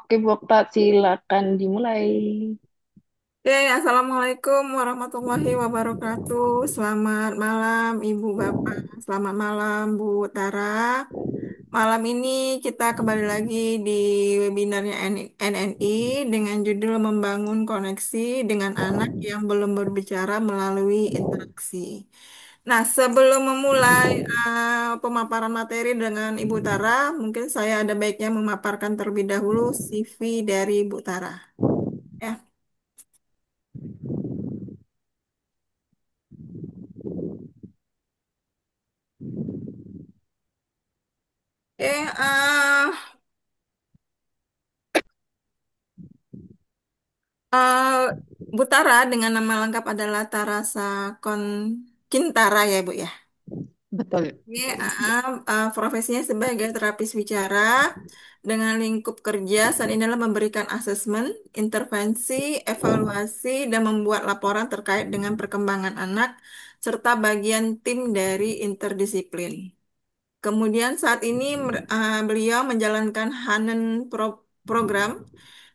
Oke, Bu Okta, silakan dimulai. Oke, Assalamualaikum warahmatullahi wabarakatuh. Selamat malam, Ibu Bapak. Selamat malam, Bu Tara. Malam ini kita kembali lagi di webinarnya NNI dengan judul Membangun Koneksi dengan Anak yang Belum Berbicara Melalui Interaksi. Nah, sebelum memulai pemaparan materi dengan Ibu Tara, mungkin saya ada baiknya memaparkan terlebih dahulu CV dari Ibu Tara. Ya. Oke, Eh, Bu Tara dengan nama lengkap adalah Tarasa Kon Kintara ya Bu ya. Betul. Ini profesinya sebagai terapis bicara dengan lingkup kerja saat ini adalah memberikan asesmen, intervensi, evaluasi, dan membuat laporan terkait dengan perkembangan anak serta bagian tim dari interdisiplin. Kemudian saat ini beliau menjalankan Hanen program.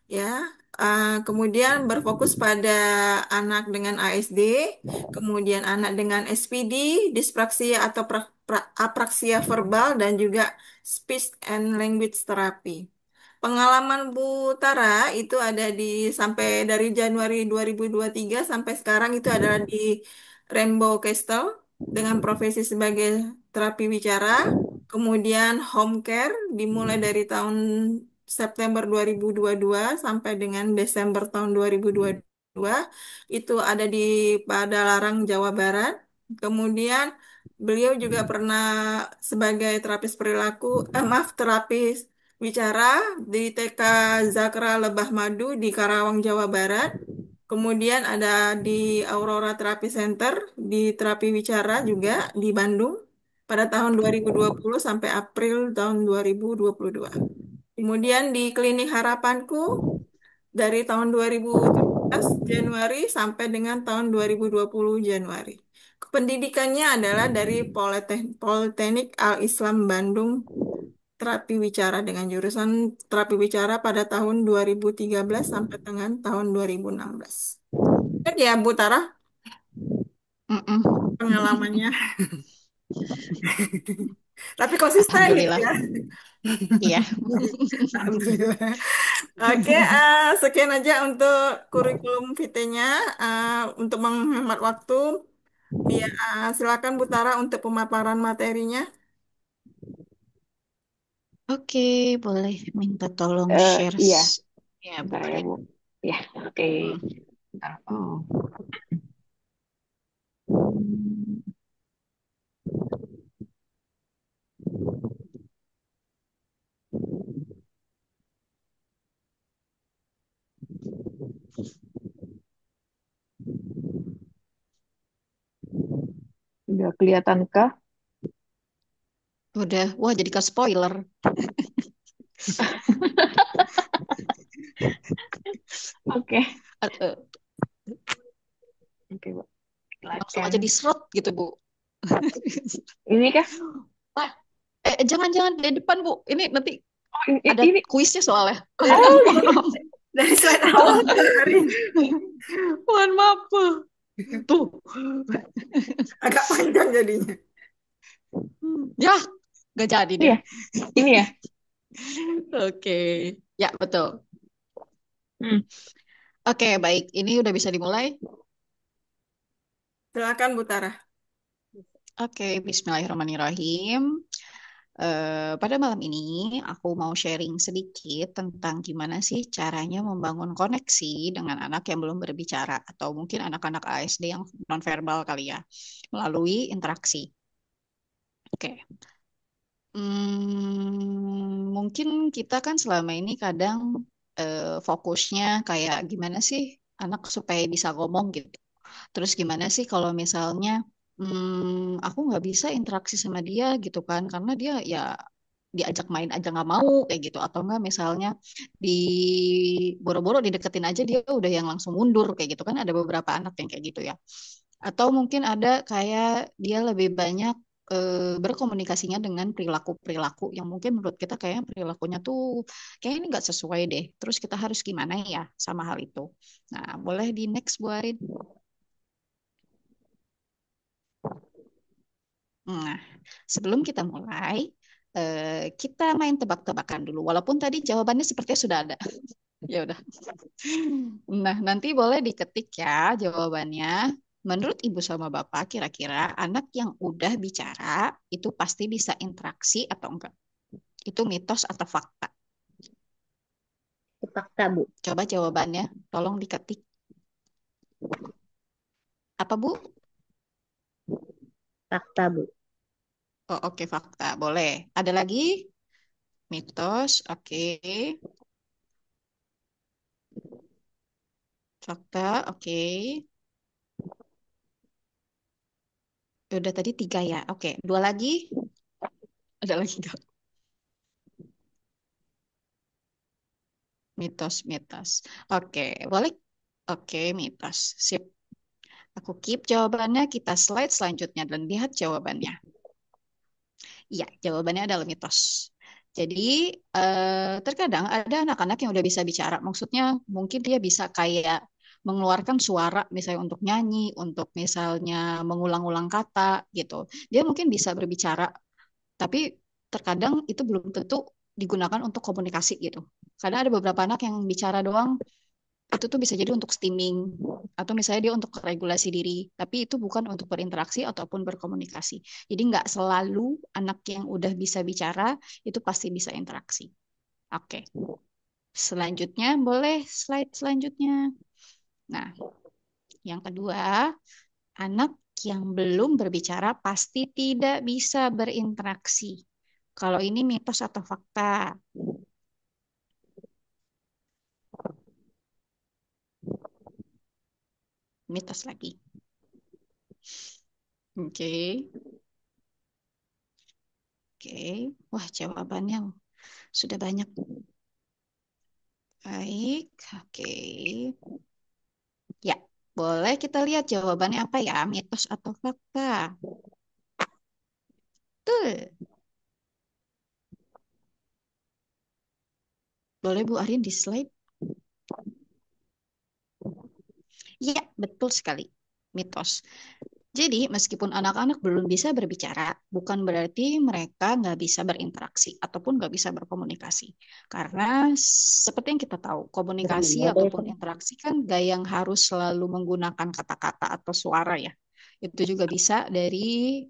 Ya, kemudian berfokus pada anak dengan ASD, kemudian anak dengan SPD, dispraksia atau apraksia verbal, dan juga speech and language therapy. Pengalaman Bu Tara itu ada di sampai dari Januari 2023 sampai sekarang itu adalah di Rainbow Castle dengan profesi sebagai terapi bicara, kemudian home care dimulai dari tahun September 2022 sampai dengan Desember tahun 2022 itu ada di Padalarang, Jawa Barat. Kemudian beliau juga pernah sebagai terapis perilaku, maaf, terapis bicara di TK Zakra Lebah Madu di Karawang, Jawa Barat. Kemudian ada di Aurora Therapy Center di terapi bicara juga di Bandung pada tahun 2020 sampai April tahun 2022. Kemudian di Klinik Harapanku dari tahun 2017 Januari sampai dengan tahun 2020 Januari. Pendidikannya adalah dari Politeknik Al-Islam Bandung, terapi wicara dengan jurusan terapi wicara pada tahun 2013 sampai dengan tahun 2016. Kan ya Bu Tara Mm-mm. pengalamannya. Tapi konsisten gitu Alhamdulillah. ya. Iya. Alhamdulillah. Oke, sekian aja untuk kurikulum vitae-nya. Untuk menghemat waktu, silakan Bu Tara untuk pemaparan materinya. Oke, boleh minta tolong share. Iya, Ya, bentar ya boleh. Bu. Ya, oke. Hmm. Bentar. Oh, udah kelihatan kah? Udah, wah jadi ke spoiler. Oke, Atau oke Bu. langsung Silakan. aja diserot gitu, Bu. Ini kah? Wah, jangan-jangan di depan, Bu. Ini nanti Oh, ada ini. kuisnya soalnya. Oh, dari slide awal Mohon, kemarin. mohon maaf, Bu. Tuh. Agak panjang jadinya. Ya, nggak jadi Ini deh. ya, ini ya. Oke, ya betul. Hmm. Oke, baik. Ini udah bisa dimulai. Silakan Bu Tara. Oke, Bismillahirrahmanirrahim. Pada malam ini aku mau sharing sedikit tentang gimana sih caranya membangun koneksi dengan anak yang belum berbicara atau mungkin anak-anak ASD yang nonverbal kali ya, melalui interaksi. Oke. Mungkin kita kan selama ini kadang fokusnya kayak gimana sih anak supaya bisa ngomong gitu. Terus gimana sih kalau misalnya aku nggak bisa interaksi sama dia gitu kan, karena dia ya diajak main aja nggak mau kayak gitu, atau enggak misalnya di boro-boro dideketin aja dia udah yang langsung mundur kayak gitu kan, ada beberapa anak yang kayak gitu ya. Atau mungkin ada kayak dia lebih banyak berkomunikasinya dengan perilaku-perilaku yang mungkin menurut kita kayaknya perilakunya tuh kayaknya ini nggak sesuai deh. Terus kita harus gimana ya sama hal itu. Nah, boleh di next Bu Arin. Nah, sebelum kita mulai, kita main tebak-tebakan dulu. Walaupun tadi jawabannya sepertinya sudah ada. Ya udah. Nah, nanti boleh diketik ya jawabannya. Menurut Ibu sama Bapak, kira-kira anak yang udah bicara itu pasti bisa interaksi atau enggak? Itu mitos atau fakta? Fakta, Bu. Coba jawabannya, tolong diketik. Apa, Bu? Fakta, Bu. Oh, oke, fakta. Boleh. Ada lagi? Mitos, oke. Fakta, oke. Udah tadi tiga ya. Oke, dua lagi. Ada lagi nggak? Mitos, mitos. Oke, boleh. Oke, mitos. Sip. Aku keep jawabannya. Kita slide selanjutnya dan lihat jawabannya. Iya, jawabannya adalah mitos. Jadi, terkadang ada anak-anak yang udah bisa bicara. Maksudnya, mungkin dia bisa kayak mengeluarkan suara, misalnya untuk nyanyi, untuk misalnya mengulang-ulang kata, gitu. Dia mungkin bisa berbicara, tapi terkadang itu belum tentu digunakan untuk komunikasi, gitu. Kadang ada beberapa anak yang bicara doang, itu tuh bisa jadi untuk steaming atau misalnya dia untuk regulasi diri, tapi itu bukan untuk berinteraksi ataupun berkomunikasi. Jadi nggak selalu anak yang udah bisa bicara itu pasti bisa interaksi. Oke, selanjutnya boleh slide selanjutnya. Nah, yang kedua, anak yang belum berbicara pasti tidak bisa berinteraksi. Kalau ini mitos atau fakta? Mitos lagi. Oke, oke. Wah, jawabannya sudah banyak. Baik, oke. Ya, boleh kita lihat jawabannya apa ya, mitos atau fakta? Tuh, boleh Bu Arin di slide? Ya, betul sekali. Mitos. Jadi, meskipun anak-anak belum bisa berbicara, bukan berarti mereka nggak bisa berinteraksi ataupun nggak bisa berkomunikasi. Karena seperti yang kita tahu, komunikasi Berminat deh, ataupun interaksi kan nggak yang harus selalu menggunakan kata-kata atau suara ya. Itu juga bisa dari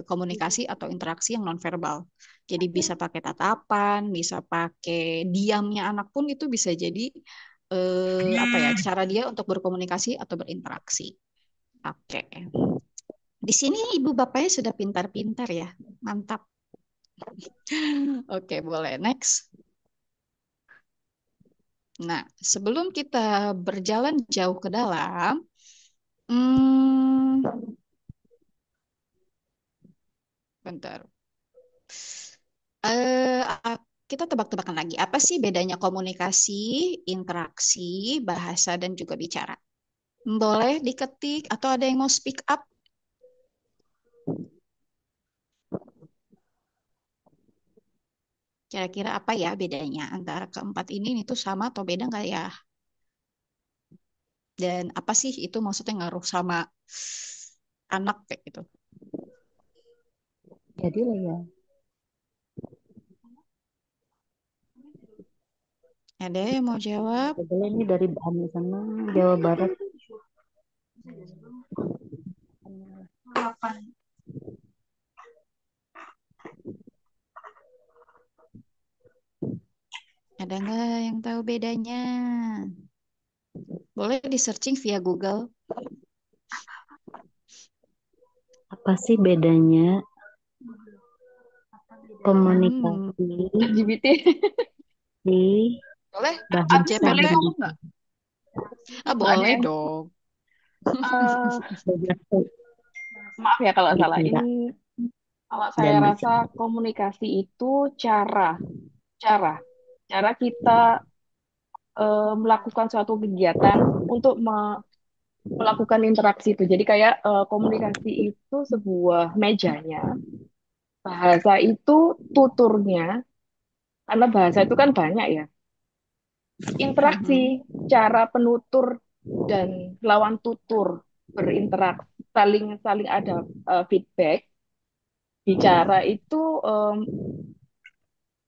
komunikasi atau interaksi yang nonverbal. Jadi bisa pakai tatapan, bisa pakai diamnya anak pun itu bisa jadi apa ya, cara dia untuk berkomunikasi atau berinteraksi. Oke. Di sini ibu bapaknya sudah pintar-pintar ya. Mantap. Oke, boleh. Next. Nah, sebelum kita berjalan jauh ke dalam, hmm, bentar. Kita tebak-tebakan lagi. Apa sih bedanya komunikasi, interaksi, bahasa, dan juga bicara? Boleh diketik atau ada yang mau speak up? Kira-kira apa ya bedanya antara keempat ini itu sama atau beda nggak ya? Dan apa sih itu maksudnya ngaruh sama anak kayak gitu? jadi lah ya. Ada yang mau jawab? Boleh nih dari Bani sana, Jawa Barat. Ada nggak yang tahu bedanya? Boleh di searching via Google. Apa sih bedanya Hmm, komunikasi LGBT. di boleh? Adnya bahasa Boleh pinter. dan ngomong nggak? Ah, Ada boleh yang dong. eh, bahasa maaf ya kalau salah. dikira Ini kalau saya dan rasa bicara. komunikasi itu cara, cara, kita melakukan suatu kegiatan untuk melakukan interaksi itu. Jadi kayak komunikasi itu sebuah mejanya, bahasa itu tuturnya, karena bahasa itu kan banyak ya. Interaksi, Mhm. cara penutur dan lawan tutur berinteraksi, saling saling ada feedback. Bicara itu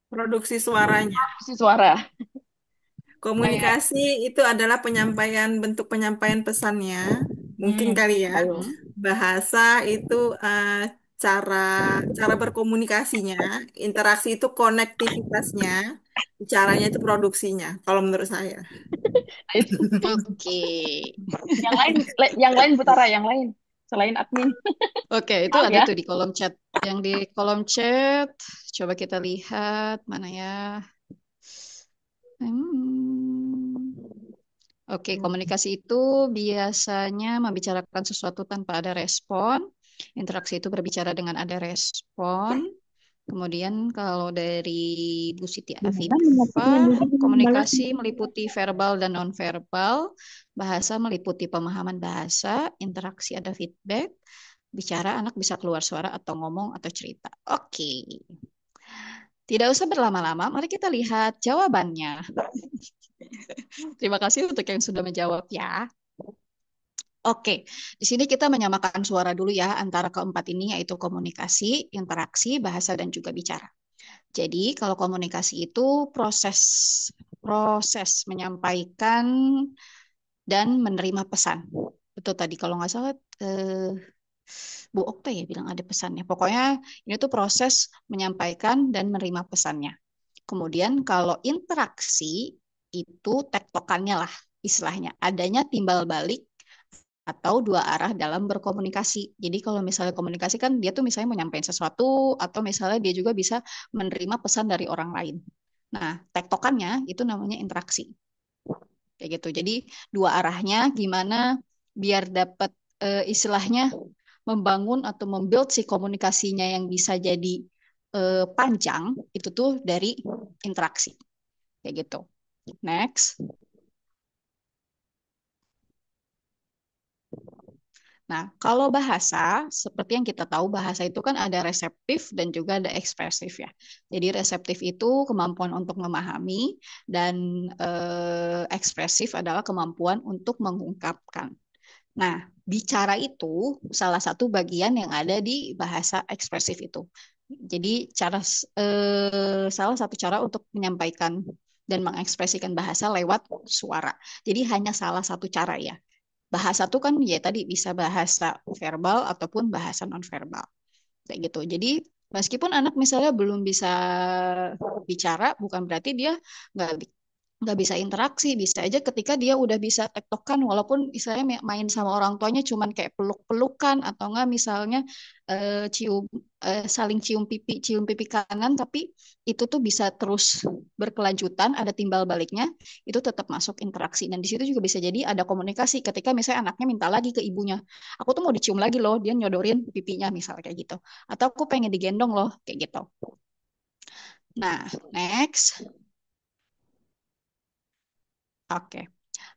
Produksi suaranya. si suara. Kayak, Komunikasi itu adalah penyampaian bentuk penyampaian pesannya. Mungkin kali ya. ayo. Mhm. Bahasa itu cara cara berkomunikasinya, interaksi itu konektivitasnya, caranya itu produksinya. Kalau menurut saya. Nah, itu. Oke. Yang lain Butara, yang lain selain admin. Oke, itu Maaf ada ya. tuh di kolom chat. Yang di kolom chat, coba kita lihat mana ya. Hmm. Oke, komunikasi itu biasanya membicarakan sesuatu tanpa ada respon. Interaksi itu berbicara dengan ada respon. Kemudian kalau dari Bu Siti Gimana menyampaikan Afifah, diri malah komunikasi meliputi verbal dan nonverbal, bahasa meliputi pemahaman bahasa, interaksi ada feedback, bicara anak bisa keluar suara atau ngomong atau cerita. Oke, tidak usah berlama-lama, mari kita lihat jawabannya. Terima kasih untuk yang sudah menjawab ya. Oke, di sini kita menyamakan suara dulu ya antara keempat ini yaitu komunikasi, interaksi, bahasa, dan juga bicara. Jadi kalau komunikasi itu proses proses menyampaikan dan menerima pesan. Betul tadi kalau nggak salah eh, Bu Okta ya bilang ada pesannya. Pokoknya ini tuh proses menyampaikan dan menerima pesannya. Kemudian kalau interaksi itu tektokannya lah istilahnya. Adanya timbal balik atau dua arah dalam berkomunikasi. Jadi kalau misalnya komunikasi kan dia tuh misalnya menyampaikan sesuatu atau misalnya dia juga bisa menerima pesan dari orang lain. Nah, tektokannya itu namanya interaksi. Kayak gitu. Jadi dua arahnya gimana biar dapat istilahnya membangun atau membuild si komunikasinya yang bisa jadi panjang itu tuh dari interaksi. Kayak gitu. Next. Nah, kalau bahasa, seperti yang kita tahu, bahasa itu kan ada reseptif dan juga ada ekspresif ya. Jadi reseptif itu kemampuan untuk memahami dan ekspresif adalah kemampuan untuk mengungkapkan. Nah, bicara itu salah satu bagian yang ada di bahasa ekspresif itu. Jadi salah satu cara untuk menyampaikan dan mengekspresikan bahasa lewat suara. Jadi hanya salah satu cara ya. Bahasa tuh kan ya tadi bisa bahasa verbal ataupun bahasa nonverbal kayak gitu. Jadi meskipun anak misalnya belum bisa bicara, bukan berarti dia nggak nggak bisa interaksi. Bisa aja ketika dia udah bisa tektokan, walaupun misalnya main sama orang tuanya cuman kayak peluk-pelukan atau enggak misalnya cium cium pipi kanan, tapi itu tuh bisa terus berkelanjutan, ada timbal baliknya, itu tetap masuk interaksi. Dan di situ juga bisa jadi ada komunikasi ketika misalnya anaknya minta lagi ke ibunya, aku tuh mau dicium lagi loh, dia nyodorin pipinya misalnya kayak gitu. Atau aku pengen digendong loh, kayak gitu. Nah, next. Oke.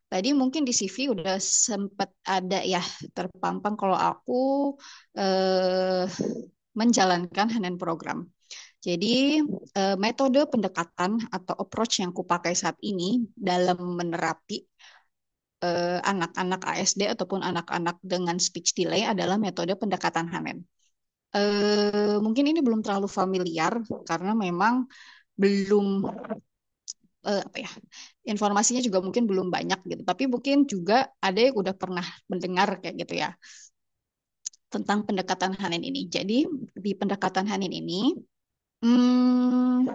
Tadi mungkin di CV udah sempat ada ya terpampang kalau aku eh, menjalankan Hanen program. Jadi metode pendekatan atau approach yang kupakai saat ini dalam menerapi anak-anak ASD ataupun anak-anak dengan speech delay adalah metode pendekatan Hanen. Mungkin ini belum terlalu familiar karena memang belum apa ya informasinya juga mungkin belum banyak gitu tapi mungkin juga ada yang udah pernah mendengar kayak gitu ya tentang pendekatan Hanin ini jadi di pendekatan Hanin ini hmm,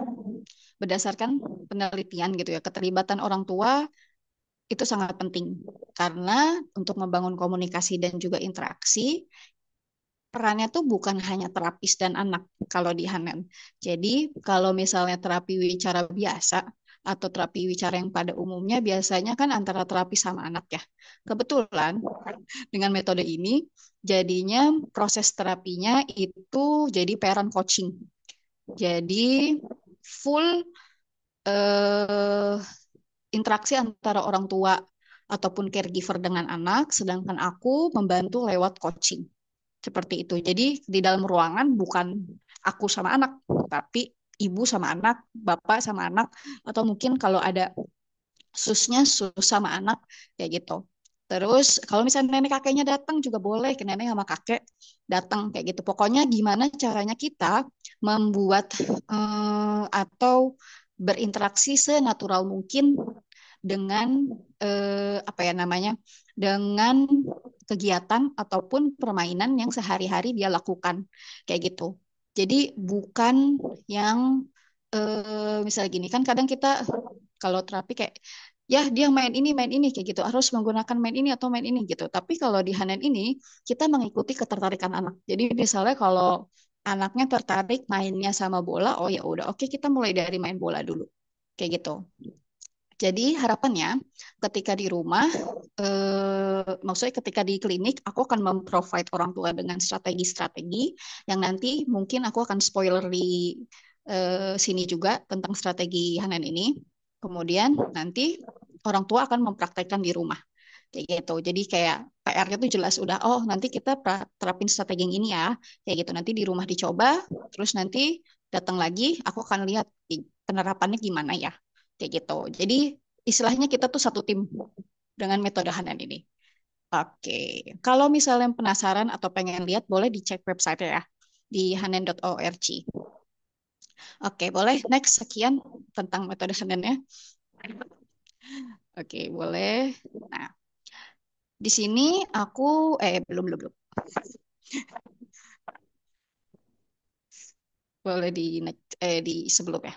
berdasarkan penelitian gitu ya keterlibatan orang tua itu sangat penting karena untuk membangun komunikasi dan juga interaksi perannya tuh bukan hanya terapis dan anak kalau di Hanen. Jadi kalau misalnya terapi wicara biasa atau terapi wicara yang pada umumnya biasanya kan antara terapis sama anak ya. Kebetulan dengan metode ini jadinya proses terapinya itu jadi parent coaching. Jadi full eh, interaksi antara orang tua ataupun caregiver dengan anak, sedangkan aku membantu lewat coaching. Seperti itu. Jadi di dalam ruangan bukan aku sama anak, tapi ibu sama anak, bapak sama anak, atau mungkin kalau ada susnya sus sama anak kayak gitu. Terus kalau misalnya nenek kakeknya datang juga boleh, ke nenek sama kakek datang kayak gitu. Pokoknya gimana caranya kita membuat atau berinteraksi senatural mungkin dengan apa ya namanya, dengan kegiatan ataupun permainan yang sehari-hari dia lakukan kayak gitu. Jadi bukan yang misalnya gini kan kadang kita kalau terapi kayak ya dia main ini kayak gitu harus menggunakan main ini atau main ini gitu. Tapi kalau di Hanen ini kita mengikuti ketertarikan anak. Jadi misalnya kalau anaknya tertarik mainnya sama bola, oh ya udah oke kita mulai dari main bola dulu kayak gitu. Jadi harapannya ketika di rumah, maksudnya ketika di klinik, aku akan memprovide orang tua dengan strategi-strategi yang nanti mungkin aku akan spoiler di sini juga tentang strategi Hanan ini. Kemudian nanti orang tua akan mempraktekkan di rumah. Kayak gitu. Jadi kayak PR-nya tuh jelas udah, oh nanti kita terapin strategi yang ini ya. Kayak gitu. Nanti di rumah dicoba, terus nanti datang lagi, aku akan lihat penerapannya gimana ya kayak gitu. Jadi istilahnya kita tuh satu tim dengan metode Hanan ini. Oke, kalau misalnya penasaran atau pengen lihat, boleh dicek website ya di hanen.org. Oke, boleh next sekian tentang metode Hanennya. Oke, boleh. Nah, di sini aku belum belum belum. Boleh di di sebelum ya.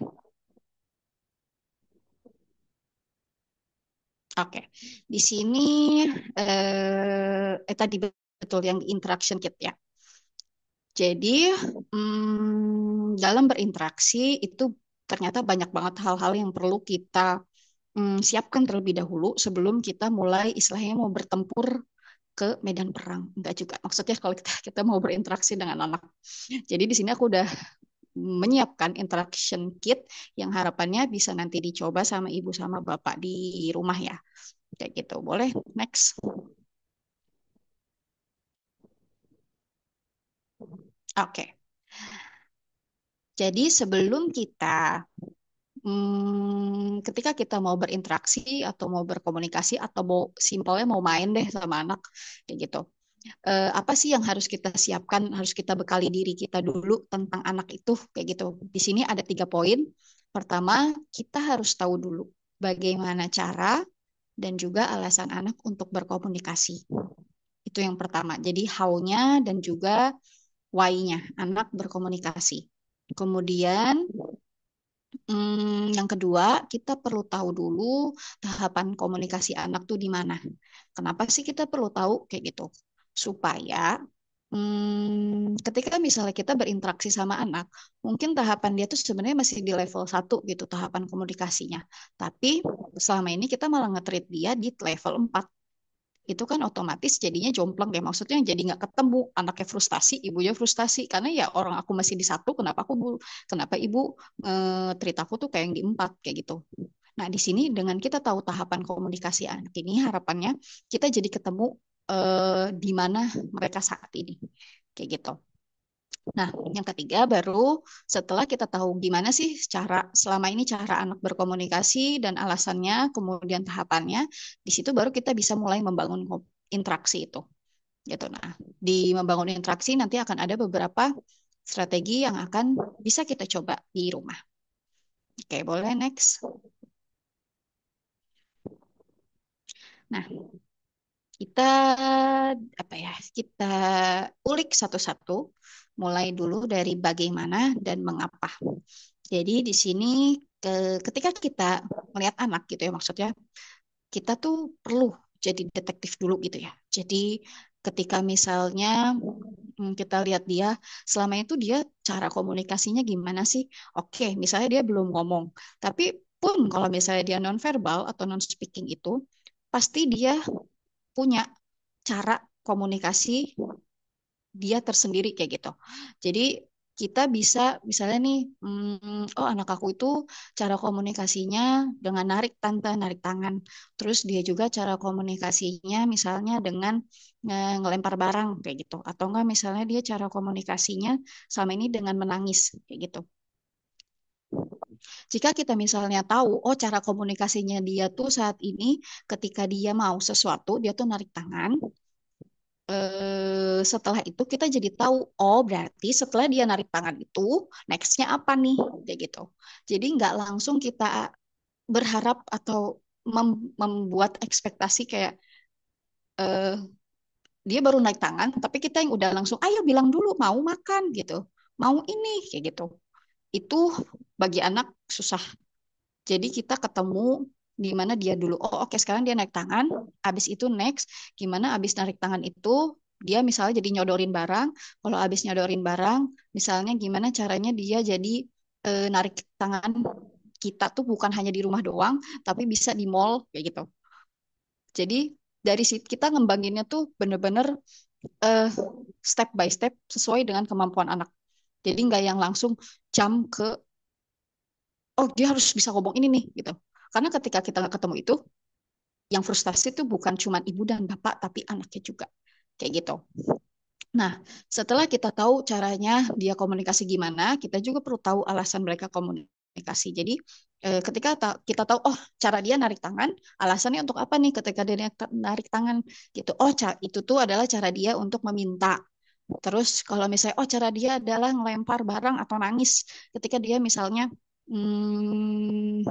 Oke, di sini tadi betul yang interaction kit ya. Jadi dalam berinteraksi itu ternyata banyak banget hal-hal yang perlu kita siapkan terlebih dahulu sebelum kita mulai istilahnya mau bertempur ke medan perang. Enggak juga. Maksudnya kalau kita mau berinteraksi dengan anak. Jadi di sini aku udah menyiapkan interaction kit yang harapannya bisa nanti dicoba sama ibu sama bapak di rumah ya. Kayak gitu. Boleh? Next. Oke. Jadi sebelum kita ketika kita mau berinteraksi atau mau berkomunikasi atau mau simpelnya mau main deh sama anak kayak gitu. Apa sih yang harus kita siapkan, harus kita bekali diri kita dulu tentang anak itu kayak gitu. Di sini ada 3 poin. Pertama, kita harus tahu dulu bagaimana cara dan juga alasan anak untuk berkomunikasi. Itu yang pertama. Jadi how-nya dan juga why-nya anak berkomunikasi. Kemudian yang kedua, kita perlu tahu dulu tahapan komunikasi anak tuh di mana. Kenapa sih kita perlu tahu kayak gitu? Supaya ketika misalnya kita berinteraksi sama anak, mungkin tahapan dia tuh sebenarnya masih di level 1 gitu, tahapan komunikasinya. Tapi selama ini kita malah nge-treat dia di level 4. Itu kan otomatis jadinya jomplang ya. Maksudnya jadi nggak ketemu, anaknya frustasi, ibunya frustasi karena ya orang aku masih di 1, kenapa ibu treat aku tuh kayak yang di 4 kayak gitu. Nah, di sini dengan kita tahu tahapan komunikasi anak ini, harapannya kita jadi ketemu di mana mereka saat ini kayak gitu. Nah, yang ketiga baru setelah kita tahu gimana sih cara selama ini cara anak berkomunikasi dan alasannya, kemudian tahapannya, di situ baru kita bisa mulai membangun interaksi itu. Gitu. Nah, di membangun interaksi nanti akan ada beberapa strategi yang akan bisa kita coba di rumah. Oke, boleh next. Nah, kita apa ya? Kita ulik satu-satu, mulai dulu dari bagaimana dan mengapa. Jadi di sini ketika kita melihat anak gitu ya, maksudnya kita tuh perlu jadi detektif dulu gitu ya. Jadi ketika misalnya kita lihat dia selama itu dia cara komunikasinya gimana sih? Oke, misalnya dia belum ngomong, tapi pun kalau misalnya dia nonverbal atau non speaking itu pasti dia punya cara komunikasi dia tersendiri kayak gitu. Jadi kita bisa misalnya nih, oh anak aku itu cara komunikasinya dengan narik tante, narik tangan. Terus dia juga cara komunikasinya misalnya dengan ngelempar barang kayak gitu. Atau enggak misalnya dia cara komunikasinya sama ini dengan menangis kayak gitu. Jika kita misalnya tahu, oh cara komunikasinya dia tuh saat ini ketika dia mau sesuatu, dia tuh narik tangan. Setelah itu kita jadi tahu, oh berarti setelah dia narik tangan itu, nextnya apa nih, kayak gitu. Jadi nggak langsung kita berharap atau membuat ekspektasi kayak eh, dia baru naik tangan, tapi kita yang udah langsung, ayo bilang dulu mau makan gitu, mau ini kayak gitu. Itu bagi anak susah. Jadi kita ketemu di mana dia dulu. Oh oke, sekarang dia naik tangan. Abis itu next, gimana abis narik tangan itu dia misalnya jadi nyodorin barang. Kalau abis nyodorin barang, misalnya gimana caranya dia jadi narik tangan kita tuh bukan hanya di rumah doang, tapi bisa di mall kayak gitu. Jadi dari situ kita ngembanginnya tuh bener-bener eh, step by step sesuai dengan kemampuan anak. Jadi nggak yang langsung jump ke oh dia harus bisa ngomong ini nih gitu. Karena ketika kita nggak ketemu itu, yang frustasi itu bukan cuma ibu dan bapak, tapi anaknya juga. Kayak gitu. Nah, setelah kita tahu caranya dia komunikasi gimana, kita juga perlu tahu alasan mereka komunikasi. Jadi, ketika kita tahu, oh, cara dia narik tangan, alasannya untuk apa nih ketika dia narik tangan gitu. Oh, itu tuh adalah cara dia untuk meminta. Terus kalau misalnya, oh, cara dia adalah ngelempar barang atau nangis ketika dia misalnya hmm,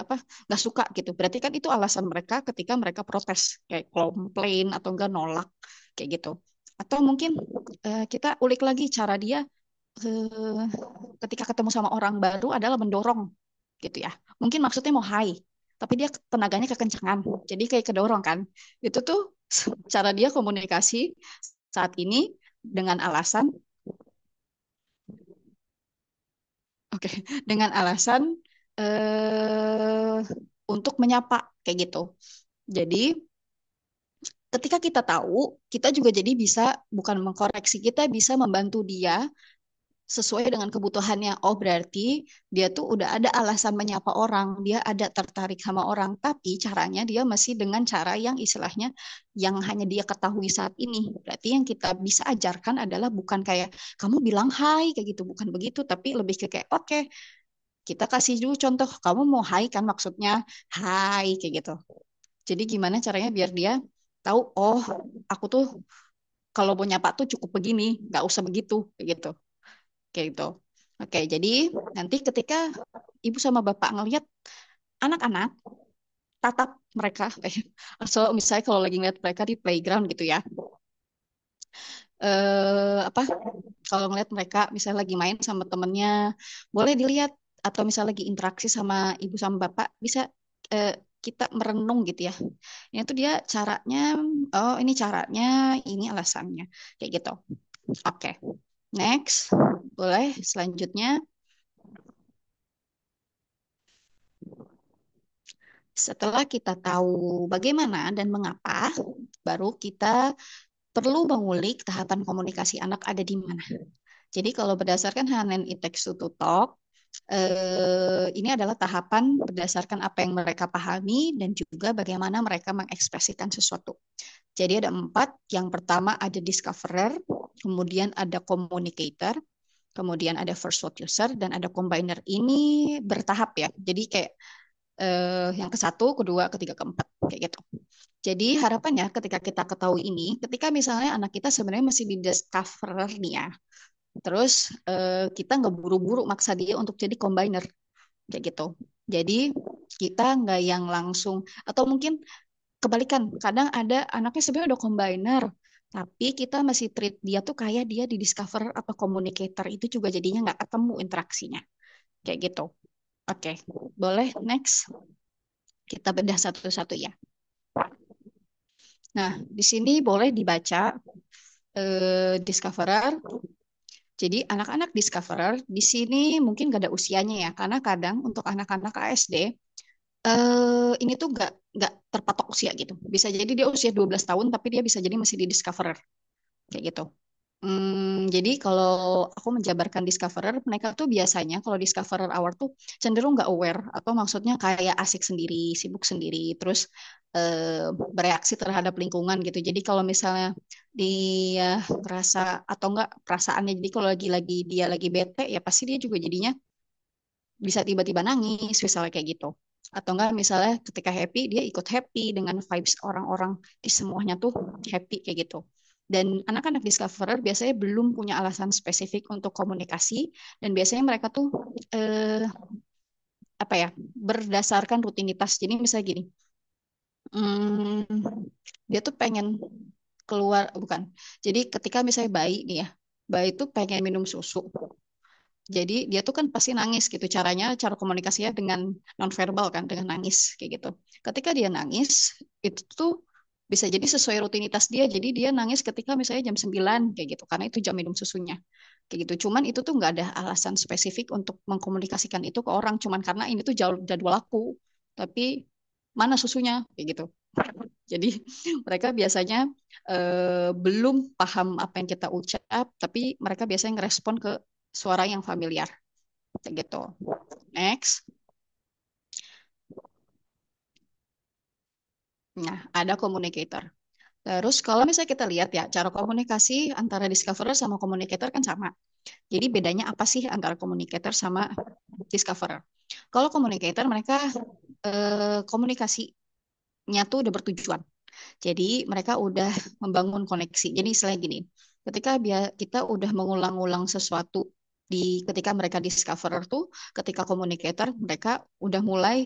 apa nggak suka gitu. Berarti kan itu alasan mereka ketika mereka protes kayak komplain atau enggak nolak kayak gitu. Atau mungkin kita ulik lagi cara dia eh, ketika ketemu sama orang baru adalah mendorong gitu ya. Mungkin maksudnya mau hai, tapi dia tenaganya kekencangan. Jadi kayak kedorong kan. Itu tuh cara dia komunikasi saat ini dengan alasan oke, dengan alasan eh untuk menyapa kayak gitu. Jadi ketika kita tahu, kita juga jadi bisa bukan mengkoreksi, kita bisa membantu dia sesuai dengan kebutuhannya. Oh, berarti dia tuh udah ada alasan menyapa orang, dia ada tertarik sama orang, tapi caranya dia masih dengan cara yang istilahnya yang hanya dia ketahui saat ini. Berarti yang kita bisa ajarkan adalah bukan kayak kamu bilang hai kayak gitu, bukan begitu, tapi lebih ke kayak oke, kita kasih dulu contoh, kamu mau hai kan maksudnya hai kayak gitu. Jadi gimana caranya biar dia tahu, oh aku tuh kalau mau nyapa tuh cukup begini, nggak usah begitu, kayak gitu. Kayak gitu. Oke, jadi nanti ketika ibu sama bapak ngelihat anak-anak, tatap mereka, so misalnya kalau lagi ngeliat mereka di playground gitu ya, apa? Kalau ngeliat mereka misalnya lagi main sama temennya, boleh dilihat atau misalnya lagi interaksi sama ibu sama bapak, bisa eh, kita merenung gitu ya. Ini tuh dia caranya, oh ini caranya, ini alasannya, kayak gitu. Oke, next, boleh selanjutnya. Setelah kita tahu bagaimana dan mengapa, baru kita perlu mengulik tahapan komunikasi anak ada di mana. Jadi kalau berdasarkan Hanen It Takes Two to Talk, ini adalah tahapan berdasarkan apa yang mereka pahami dan juga bagaimana mereka mengekspresikan sesuatu. Jadi ada 4. Yang pertama ada discoverer, kemudian ada communicator, kemudian ada first word user, dan ada combiner. Ini bertahap ya. Jadi kayak yang ke-1, kedua, ketiga, keempat, kayak gitu. Jadi harapannya ketika kita ketahui ini, ketika misalnya anak kita sebenarnya masih di discoverer nih ya, terus kita nggak buru-buru maksa dia untuk jadi combiner, kayak gitu. Jadi kita nggak yang langsung, atau mungkin kebalikan, kadang ada anaknya sebenarnya udah combiner, tapi kita masih treat dia tuh kayak dia di discoverer atau communicator, itu juga jadinya nggak ketemu interaksinya, kayak gitu. Oke, boleh next. Kita bedah satu-satu ya. Nah, di sini boleh dibaca discoverer. Jadi anak-anak discoverer di sini mungkin gak ada usianya ya, karena kadang untuk anak-anak ASD ini tuh gak terpatok usia gitu. Bisa jadi dia usia 12 tahun, tapi dia bisa jadi masih di discoverer kayak gitu. Jadi kalau aku menjabarkan discoverer, mereka tuh biasanya kalau discoverer hour tuh cenderung nggak aware, atau maksudnya kayak asik sendiri, sibuk sendiri, terus bereaksi terhadap lingkungan gitu. Jadi kalau misalnya dia ngerasa atau enggak perasaannya, jadi kalau lagi dia lagi bete, ya pasti dia juga jadinya bisa tiba-tiba nangis, misalnya kayak gitu. Atau enggak misalnya ketika happy, dia ikut happy dengan vibes orang-orang di semuanya tuh happy kayak gitu. Dan anak-anak discoverer biasanya belum punya alasan spesifik untuk komunikasi, dan biasanya mereka tuh eh, apa ya, berdasarkan rutinitas. Jadi misalnya gini, hmm, dia tuh pengen keluar, bukan. Jadi ketika misalnya bayi nih ya, bayi tuh pengen minum susu. Jadi dia tuh kan pasti nangis gitu. Cara komunikasinya dengan nonverbal kan, dengan nangis kayak gitu. Ketika dia nangis, itu tuh bisa jadi sesuai rutinitas dia. Jadi dia nangis ketika misalnya jam 9 kayak gitu, karena itu jam minum susunya. Kayak gitu. Cuman itu tuh nggak ada alasan spesifik untuk mengkomunikasikan itu ke orang. Cuman karena ini tuh jadwal aku. Tapi mana susunya? Kayak gitu. Jadi mereka biasanya belum paham apa yang kita ucap, tapi mereka biasanya ngerespon ke suara yang familiar. Kayak gitu. Next. Nah, ada communicator. Terus kalau misalnya kita lihat ya, cara komunikasi antara discoverer sama communicator kan sama. Jadi bedanya apa sih antara communicator sama discoverer? Kalau communicator mereka komunikasinya tuh udah bertujuan. Jadi mereka udah membangun koneksi. Jadi istilah gini, ketika kita udah mengulang-ulang sesuatu ketika mereka discoverer tuh, ketika communicator mereka udah mulai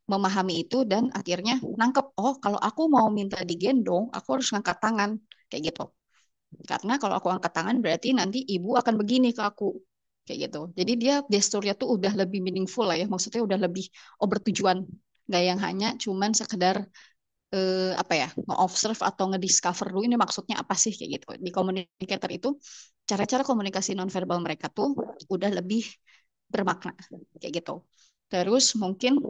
memahami itu dan akhirnya nangkep, oh kalau aku mau minta digendong, aku harus ngangkat tangan kayak gitu. Karena kalau aku angkat tangan berarti nanti ibu akan begini ke aku kayak gitu. Jadi dia gesturnya tuh udah lebih meaningful lah ya, maksudnya udah lebih bertujuan, nggak yang hanya cuman sekedar apa ya, nge-observe atau nge-discover dulu ini maksudnya apa sih kayak gitu. Di communicator itu cara-cara komunikasi nonverbal mereka tuh udah lebih bermakna kayak gitu. Terus mungkin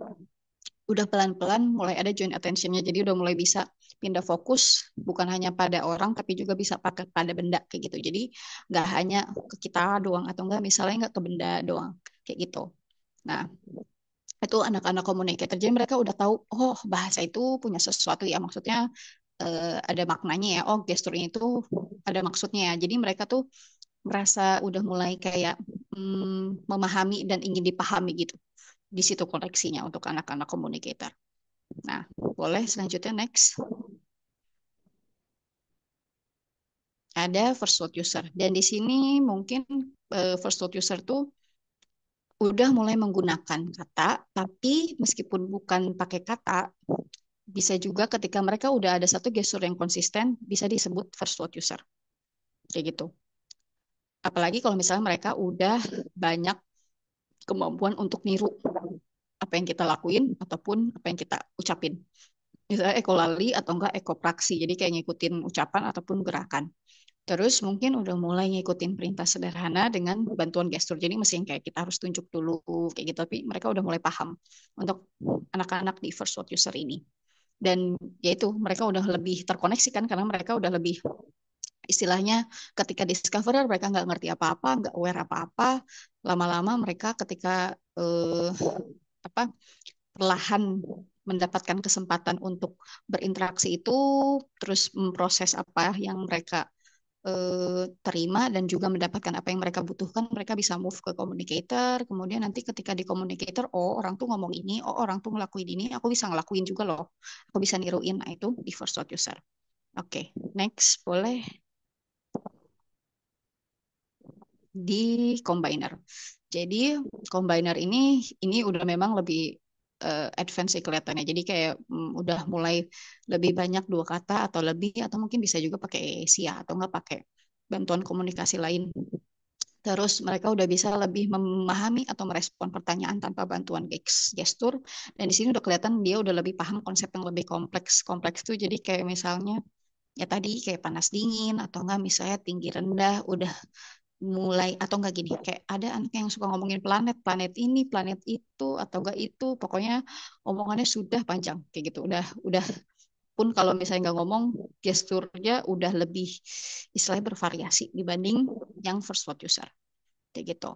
udah pelan-pelan mulai ada joint attention-nya. Jadi udah mulai bisa pindah fokus bukan hanya pada orang tapi juga bisa pakai pada benda kayak gitu. Jadi nggak hanya ke kita doang, atau enggak misalnya nggak ke benda doang kayak gitu. Nah, itu anak-anak communicator. Jadi mereka udah tahu, oh bahasa itu punya sesuatu ya, maksudnya ada maknanya ya. Oh gesturnya itu ada maksudnya ya. Jadi mereka tuh merasa udah mulai kayak memahami dan ingin dipahami gitu. Di situ koneksinya untuk anak-anak communicator. Nah, boleh selanjutnya next. Ada first word user. Dan di sini mungkin first word user tuh udah mulai menggunakan kata, tapi meskipun bukan pakai kata, bisa juga ketika mereka udah ada satu gestur yang konsisten, bisa disebut first word user. Kayak gitu. Apalagi kalau misalnya mereka udah banyak kemampuan untuk niru apa yang kita lakuin ataupun apa yang kita ucapin. Misalnya ekolali atau enggak ekopraksi, jadi kayak ngikutin ucapan ataupun gerakan. Terus mungkin udah mulai ngikutin perintah sederhana dengan bantuan gestur. Jadi mesti yang kayak kita harus tunjuk dulu kayak gitu. Tapi mereka udah mulai paham untuk anak-anak di first word user ini. Dan yaitu mereka udah lebih terkoneksi kan, karena mereka udah lebih istilahnya ketika discoverer mereka nggak ngerti apa-apa, nggak aware apa-apa. Lama-lama mereka ketika eh, apa perlahan mendapatkan kesempatan untuk berinteraksi itu, terus memproses apa yang mereka terima dan juga mendapatkan apa yang mereka butuhkan, mereka bisa move ke communicator. Kemudian nanti ketika di communicator, oh orang tuh ngomong ini, oh orang tuh ngelakuin ini, aku bisa ngelakuin juga loh. Aku bisa niruin. Nah, itu di first word user. Oke, next boleh di combiner. Jadi combiner ini udah memang lebih advance sih kelihatannya. Jadi kayak udah mulai lebih banyak dua kata atau lebih, atau mungkin bisa juga pakai SIA atau nggak pakai bantuan komunikasi lain. Terus mereka udah bisa lebih memahami atau merespon pertanyaan tanpa bantuan gestur. Dan di sini udah kelihatan dia udah lebih paham konsep yang lebih kompleks. Kompleks tuh jadi kayak misalnya ya tadi kayak panas dingin, atau enggak misalnya tinggi rendah udah mulai, atau enggak gini kayak ada anak yang suka ngomongin planet planet ini planet itu atau enggak itu, pokoknya omongannya sudah panjang kayak gitu, udah Pun kalau misalnya nggak ngomong, gesturnya udah lebih istilahnya bervariasi dibanding yang first word user. Kayak gitu.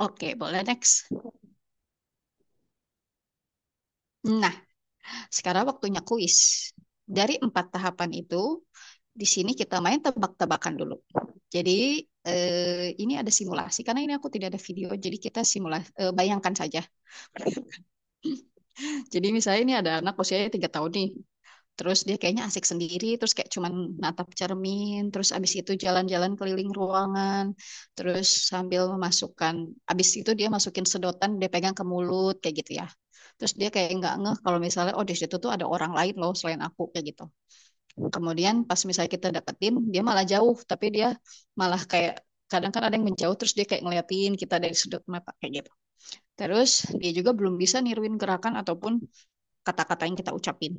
Oke, boleh next. Nah, sekarang waktunya kuis. Dari 4 tahapan itu, di sini kita main tebak-tebakan dulu. Jadi ini ada simulasi karena ini aku tidak ada video, jadi kita simulasi bayangkan saja. Jadi misalnya ini ada anak usianya 3 tahun nih, terus dia kayaknya asik sendiri, terus kayak cuman natap cermin, terus abis itu jalan-jalan keliling ruangan, terus sambil memasukkan, abis itu dia masukin sedotan, dia pegang ke mulut kayak gitu ya. Terus dia kayak nggak ngeh kalau misalnya oh di situ tuh ada orang lain loh selain aku kayak gitu. Kemudian pas misalnya kita dapetin, dia malah jauh, tapi dia malah kayak kadang kan ada yang menjauh, terus dia kayak ngeliatin kita dari sudut mata kayak gitu. Terus dia juga belum bisa niruin gerakan ataupun kata-kata yang kita ucapin.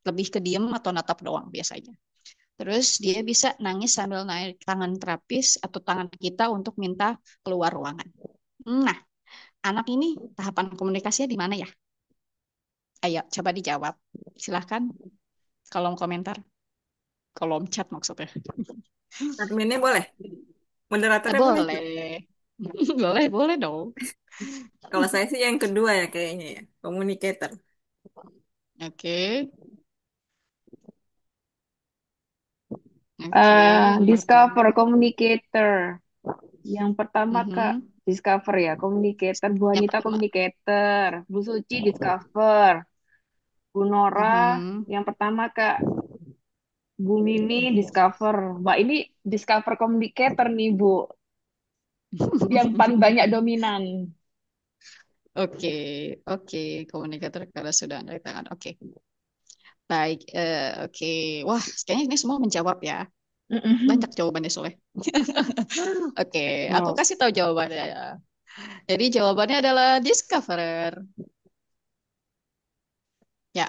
Lebih ke diem atau natap doang biasanya. Terus dia bisa nangis sambil naik tangan terapis atau tangan kita untuk minta keluar ruangan. Nah, anak ini tahapan komunikasinya di mana ya? Ayo, coba dijawab. Silahkan kolom komentar, kolom chat maksudnya. Adminnya boleh, moderatornya boleh juga. Boleh. Boleh, boleh dong. Kalau saya sih yang kedua ya kayaknya ya, communicator. Oke. Oke, yang Discover pertama. communicator. Yang pertama Kak, Mhm. discover ya, communicator. Bu Yang Anita pertama. communicator. Bu Suci discover. Bu Nora Mhm. yang pertama Kak. Bu Mimi discover. Wah ini discover communicator nih Bu. Yang paling banyak dominan. Oke, oke. Komunikator karena sudah ada tangan. Oke, baik. Oke, wah, kayaknya ini semua menjawab ya. Banyak Mm-mm. jawabannya Soleh. Oke, aku Wow. kasih tahu jawabannya ya. Jadi jawabannya adalah discoverer. Ya,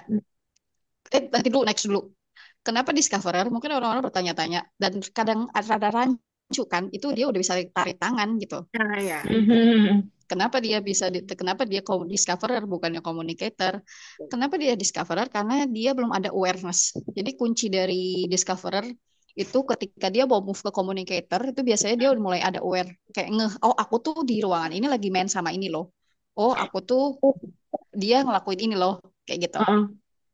nanti dulu, next dulu. Kenapa discoverer? Mungkin orang-orang bertanya-tanya dan kadang rada rancu kan, itu dia udah bisa tarik tangan gitu. Nah ya, Mhm. Kenapa dia discoverer bukannya communicator? Kenapa dia discoverer? Karena dia belum ada awareness. Jadi kunci dari discoverer itu ketika dia mau move ke communicator itu biasanya dia udah mulai ada aware kayak ngeh, oh aku tuh di ruangan ini lagi main sama ini loh. Oh aku tuh dia ngelakuin ini loh kayak gitu. Uh-uh.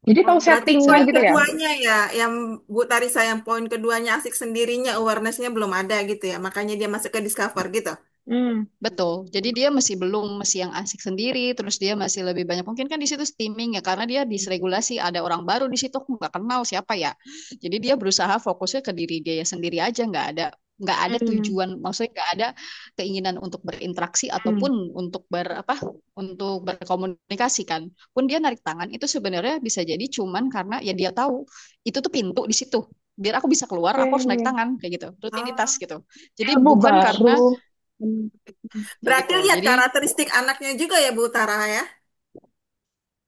Jadi oh, tahu berarti settingnya poin gitu ya. keduanya ya, yang Bu Tarisa yang poin keduanya asik sendirinya, awareness-nya belum ada gitu ya, makanya dia masuk ke discover gitu. Hmm. Betul. Jadi dia masih yang asik sendiri, terus dia masih lebih banyak mungkin kan di situ steaming ya karena dia disregulasi ada orang baru di situ aku nggak kenal siapa ya. Jadi dia berusaha fokusnya ke diri dia sendiri aja nggak ada Hmm. tujuan maksudnya nggak ada keinginan untuk berinteraksi ataupun Hmm. untuk untuk berkomunikasi kan. Pun dia narik tangan itu sebenarnya bisa jadi cuman karena ya dia tahu itu tuh pintu di situ. Biar aku bisa keluar, aku harus naik Oke. tangan kayak gitu, rutinitas Oh, gitu. Jadi Ilmu bukan baru. karena Hmm. kayak berarti gitu. lihat Jadi karakteristik anaknya juga ya Bu Tara ya.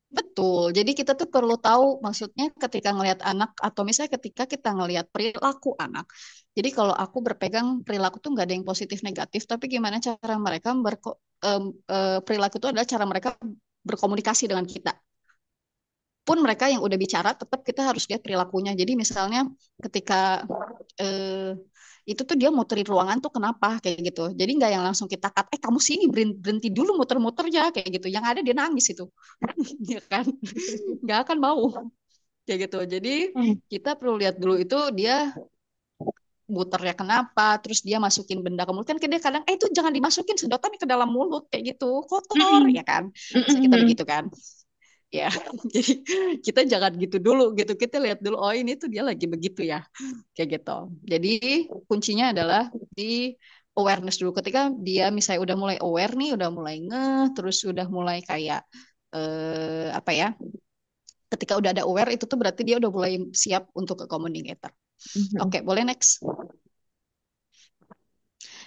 betul. Jadi kita tuh perlu tahu maksudnya ketika ngelihat anak atau misalnya ketika kita ngelihat perilaku anak. Jadi kalau aku berpegang perilaku tuh nggak ada yang positif negatif, tapi gimana cara mereka perilaku itu adalah cara mereka berkomunikasi dengan kita. Pun mereka yang udah bicara, tetap kita harus lihat perilakunya. Jadi misalnya ketika eh, itu tuh dia muterin ruangan tuh kenapa kayak gitu. Jadi nggak yang langsung kita cut, kamu sini berhenti dulu muter-muter ya kayak gitu. Yang ada dia nangis itu, ya kan? Nggak akan mau kayak gitu. Jadi Hmm. kita perlu lihat dulu itu dia muternya kenapa, terus dia masukin benda ke mulut kan dia kadang itu jangan dimasukin sedotan ke dalam mulut kayak gitu kotor Hmm. ya kan. Bisa kita Hmm. begitu kan? Ya, jadi kita jangan gitu dulu gitu. Kita lihat dulu oh ini tuh dia lagi begitu ya. Kayak gitu. Jadi kuncinya adalah di awareness dulu. Ketika dia misalnya udah mulai aware nih, udah mulai ngeh, terus udah mulai kayak apa ya? Ketika udah ada aware itu tuh berarti dia udah mulai siap untuk ke communicator. Hmm. Oke, boleh next.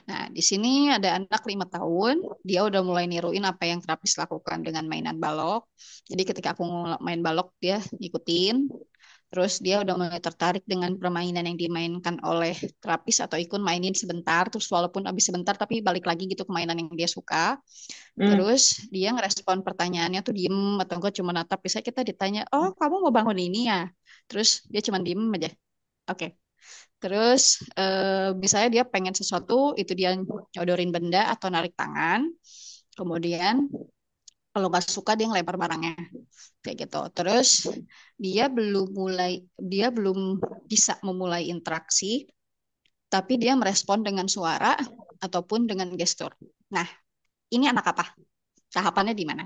Nah, di sini ada anak 5 tahun, dia udah mulai niruin apa yang terapis lakukan dengan mainan balok. Jadi ketika aku main balok, dia ngikutin. Terus dia udah mulai tertarik dengan permainan yang dimainkan oleh terapis atau ikut mainin sebentar. Terus walaupun habis sebentar, tapi balik lagi gitu ke mainan yang dia suka. Hmm. Terus dia ngerespon pertanyaannya tuh diem atau enggak cuma natap. Bisa kita ditanya, oh kamu mau bangun ini ya? terus dia cuma diem aja. Oke. Terus misalnya dia pengen sesuatu, itu dia nyodorin benda atau narik tangan. Kemudian kalau nggak suka dia ngelempar barangnya kayak gitu. Terus dia belum mulai, dia belum bisa memulai interaksi, tapi dia merespon dengan suara ataupun dengan gestur. Nah, ini anak apa? Tahapannya di mana?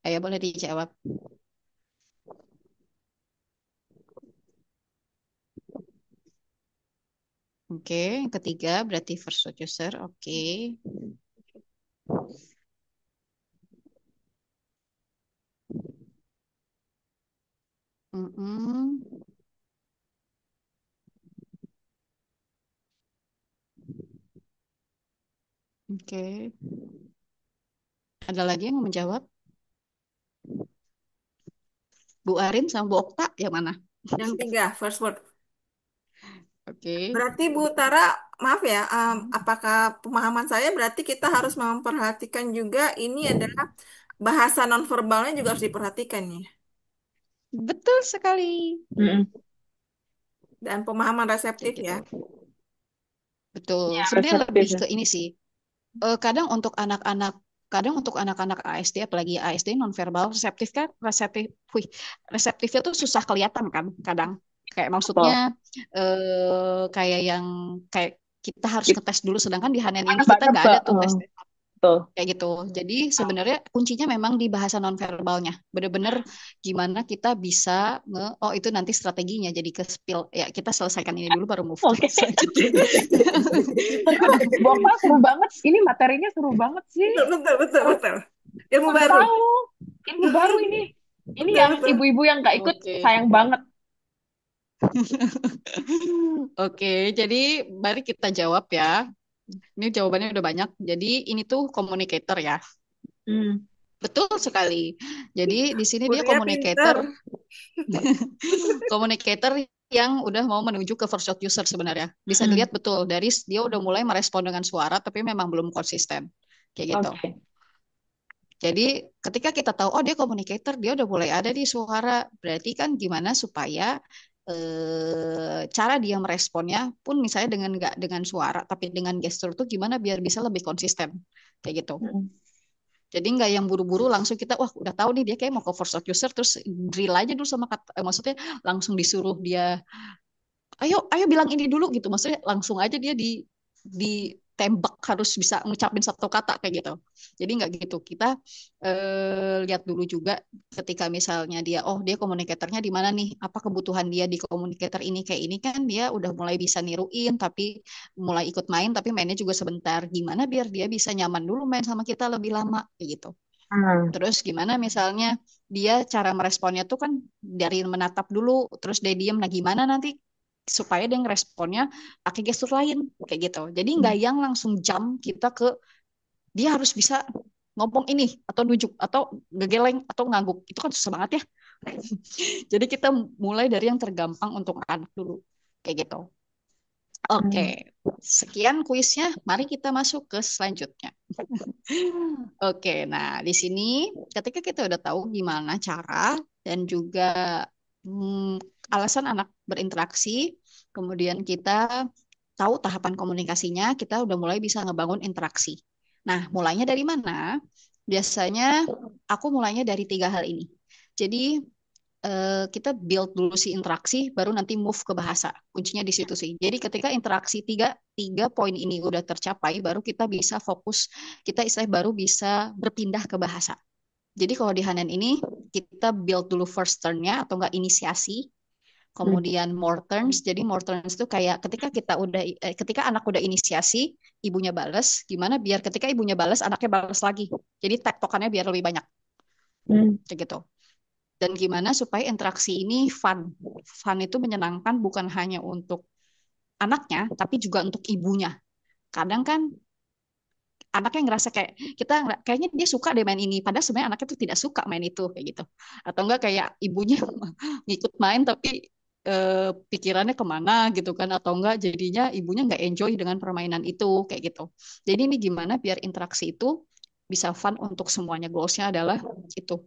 Ayo boleh dijawab. Oke, yang ketiga berarti first user. Oke. Mm-mm. Oke. Ada lagi yang mau menjawab? Bu Arin sama Bu Okta yang mana? Yang tiga, first word. Oke. Berarti Bu Tara, maaf ya, apakah pemahaman saya berarti kita harus memperhatikan juga ini adalah bahasa nonverbalnya juga harus diperhatikan ya. Betul sekali. Mm-mm. Dan pemahaman Kayak reseptif gitu. ya. Betul. Ya, Sebenarnya reseptif lebih ya. ke ini sih. Kadang untuk anak-anak, kadang untuk anak-anak ASD, apalagi ASD nonverbal reseptif kan, wih, reseptifnya tuh susah kelihatan kan, kadang. Kayak maksudnya Betul. kayak yang kayak kita harus Kita ngetes dulu, sedangkan di Hanen ini nggak kita nggak ada nebak. tuh tes Betul. kayak gitu. Jadi sebenarnya kuncinya memang di bahasa nonverbalnya. Bener-bener gimana kita bisa oh itu nanti strateginya jadi ke spill ya kita selesaikan ini dulu baru move ke Oke. selanjutnya. Aduh, Bu Okta seru banget. Ini materinya seru banget sih. Betul, betul, betul, Seru, betul. Ilmu seru baru. tahu. Ilmu baru ini. Ini Betul, yang betul. ibu-ibu yang nggak ikut Oke. sayang banget. Oke, jadi mari kita jawab ya. Ini jawabannya udah banyak. Jadi ini tuh communicator ya. Hmm. Betul sekali. Jadi di sini dia Budinya pinter. communicator, communicator yang udah mau menuju ke first user sebenarnya. Bisa Hmm. dilihat betul dari dia udah mulai merespon dengan suara tapi memang belum konsisten. Kayak gitu. Oke. Jadi ketika kita tahu oh dia communicator, dia udah mulai ada di suara. Berarti kan gimana supaya cara dia meresponnya pun misalnya dengan nggak dengan suara tapi dengan gestur tuh gimana biar bisa lebih konsisten kayak gitu. Hmm. Jadi nggak yang buru-buru langsung kita wah udah tahu nih dia kayak mau ke first user terus drill aja dulu sama kata maksudnya langsung disuruh dia ayo ayo bilang ini dulu gitu maksudnya langsung aja dia ditembak harus bisa ngucapin satu kata kayak gitu jadi nggak gitu kita lihat dulu juga ketika misalnya dia oh dia komunikatornya di mana nih apa kebutuhan dia di komunikator ini kayak ini kan dia udah mulai bisa niruin tapi mulai ikut main tapi mainnya juga sebentar gimana biar dia bisa nyaman dulu main sama kita lebih lama kayak gitu. Hmm. Terus gimana misalnya dia cara meresponnya tuh kan dari menatap dulu, terus dia diem. Nah gimana nanti supaya dia ngeresponnya pakai gestur lain kayak gitu. Jadi nggak yang langsung jump kita ke dia harus bisa ngomong ini atau nunjuk atau ngegeleng atau ngangguk. Itu kan susah banget ya. Jadi kita mulai dari yang tergampang untuk anak dulu kayak gitu. Oke, Hmm. sekian kuisnya. Mari kita masuk ke selanjutnya. Oke, nah di sini ketika kita udah tahu gimana cara dan juga alasan anak berinteraksi, kemudian kita tahu tahapan komunikasinya, kita udah mulai bisa ngebangun interaksi. Nah, mulainya dari mana? Biasanya aku mulainya dari tiga hal ini. Jadi kita build dulu si interaksi, baru nanti move ke bahasa. Kuncinya di situ sih. Jadi ketika interaksi tiga poin ini udah tercapai, baru kita bisa fokus, kita istilah baru bisa berpindah ke bahasa. Jadi kalau di Hanen ini, kita build dulu first turn-nya atau enggak inisiasi, Hmm. kemudian more turns. Jadi more turns itu kayak ketika anak udah inisiasi, ibunya bales, gimana biar ketika ibunya bales, anaknya bales lagi. Jadi tektokannya biar lebih banyak. Hmm. Kayak gitu. Dan gimana supaya interaksi ini fun. Fun itu menyenangkan bukan hanya untuk anaknya, tapi juga untuk ibunya. Kadang kan anaknya ngerasa kayak kayaknya dia suka deh main ini, padahal sebenarnya anaknya tuh tidak suka main itu kayak gitu. Atau enggak kayak ibunya ngikut main tapi pikirannya kemana gitu kan, atau enggak jadinya ibunya nggak enjoy dengan permainan itu kayak gitu. Jadi ini gimana biar interaksi itu bisa fun untuk semuanya. Goalsnya adalah itu.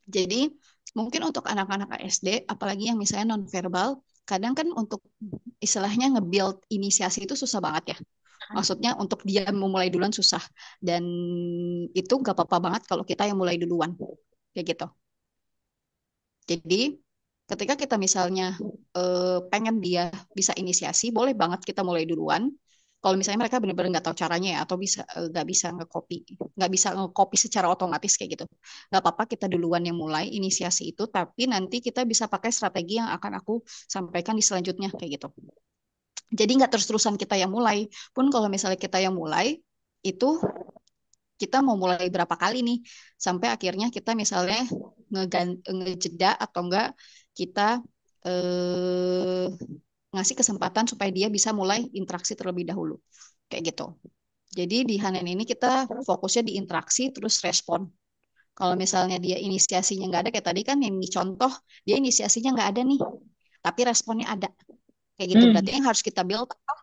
Jadi mungkin untuk anak-anak SD, apalagi yang misalnya nonverbal, kadang kan untuk istilahnya nge-build inisiasi itu susah banget ya. Maksudnya untuk dia memulai duluan susah. Dan itu gak apa-apa banget kalau kita yang mulai duluan. Kayak gitu. Jadi ketika kita misalnya pengen dia bisa inisiasi, boleh banget kita mulai duluan. Kalau misalnya mereka benar-benar nggak tahu caranya ya, atau nggak bisa nge-copy secara otomatis kayak gitu, nggak apa-apa kita duluan yang mulai inisiasi itu, tapi nanti kita bisa pakai strategi yang akan aku sampaikan di selanjutnya kayak gitu. Jadi nggak terus-terusan kita yang mulai. Pun kalau misalnya kita yang mulai, itu kita mau mulai berapa kali nih sampai akhirnya kita misalnya ngejeda atau enggak kita eh, ngasih kesempatan supaya dia bisa mulai interaksi terlebih dahulu kayak gitu. Jadi di Hanen ini kita fokusnya di interaksi terus respon. Kalau misalnya dia inisiasinya nggak ada kayak tadi kan yang contoh dia inisiasinya nggak ada nih, tapi responnya ada kayak gitu. Berarti yang harus kita build apa?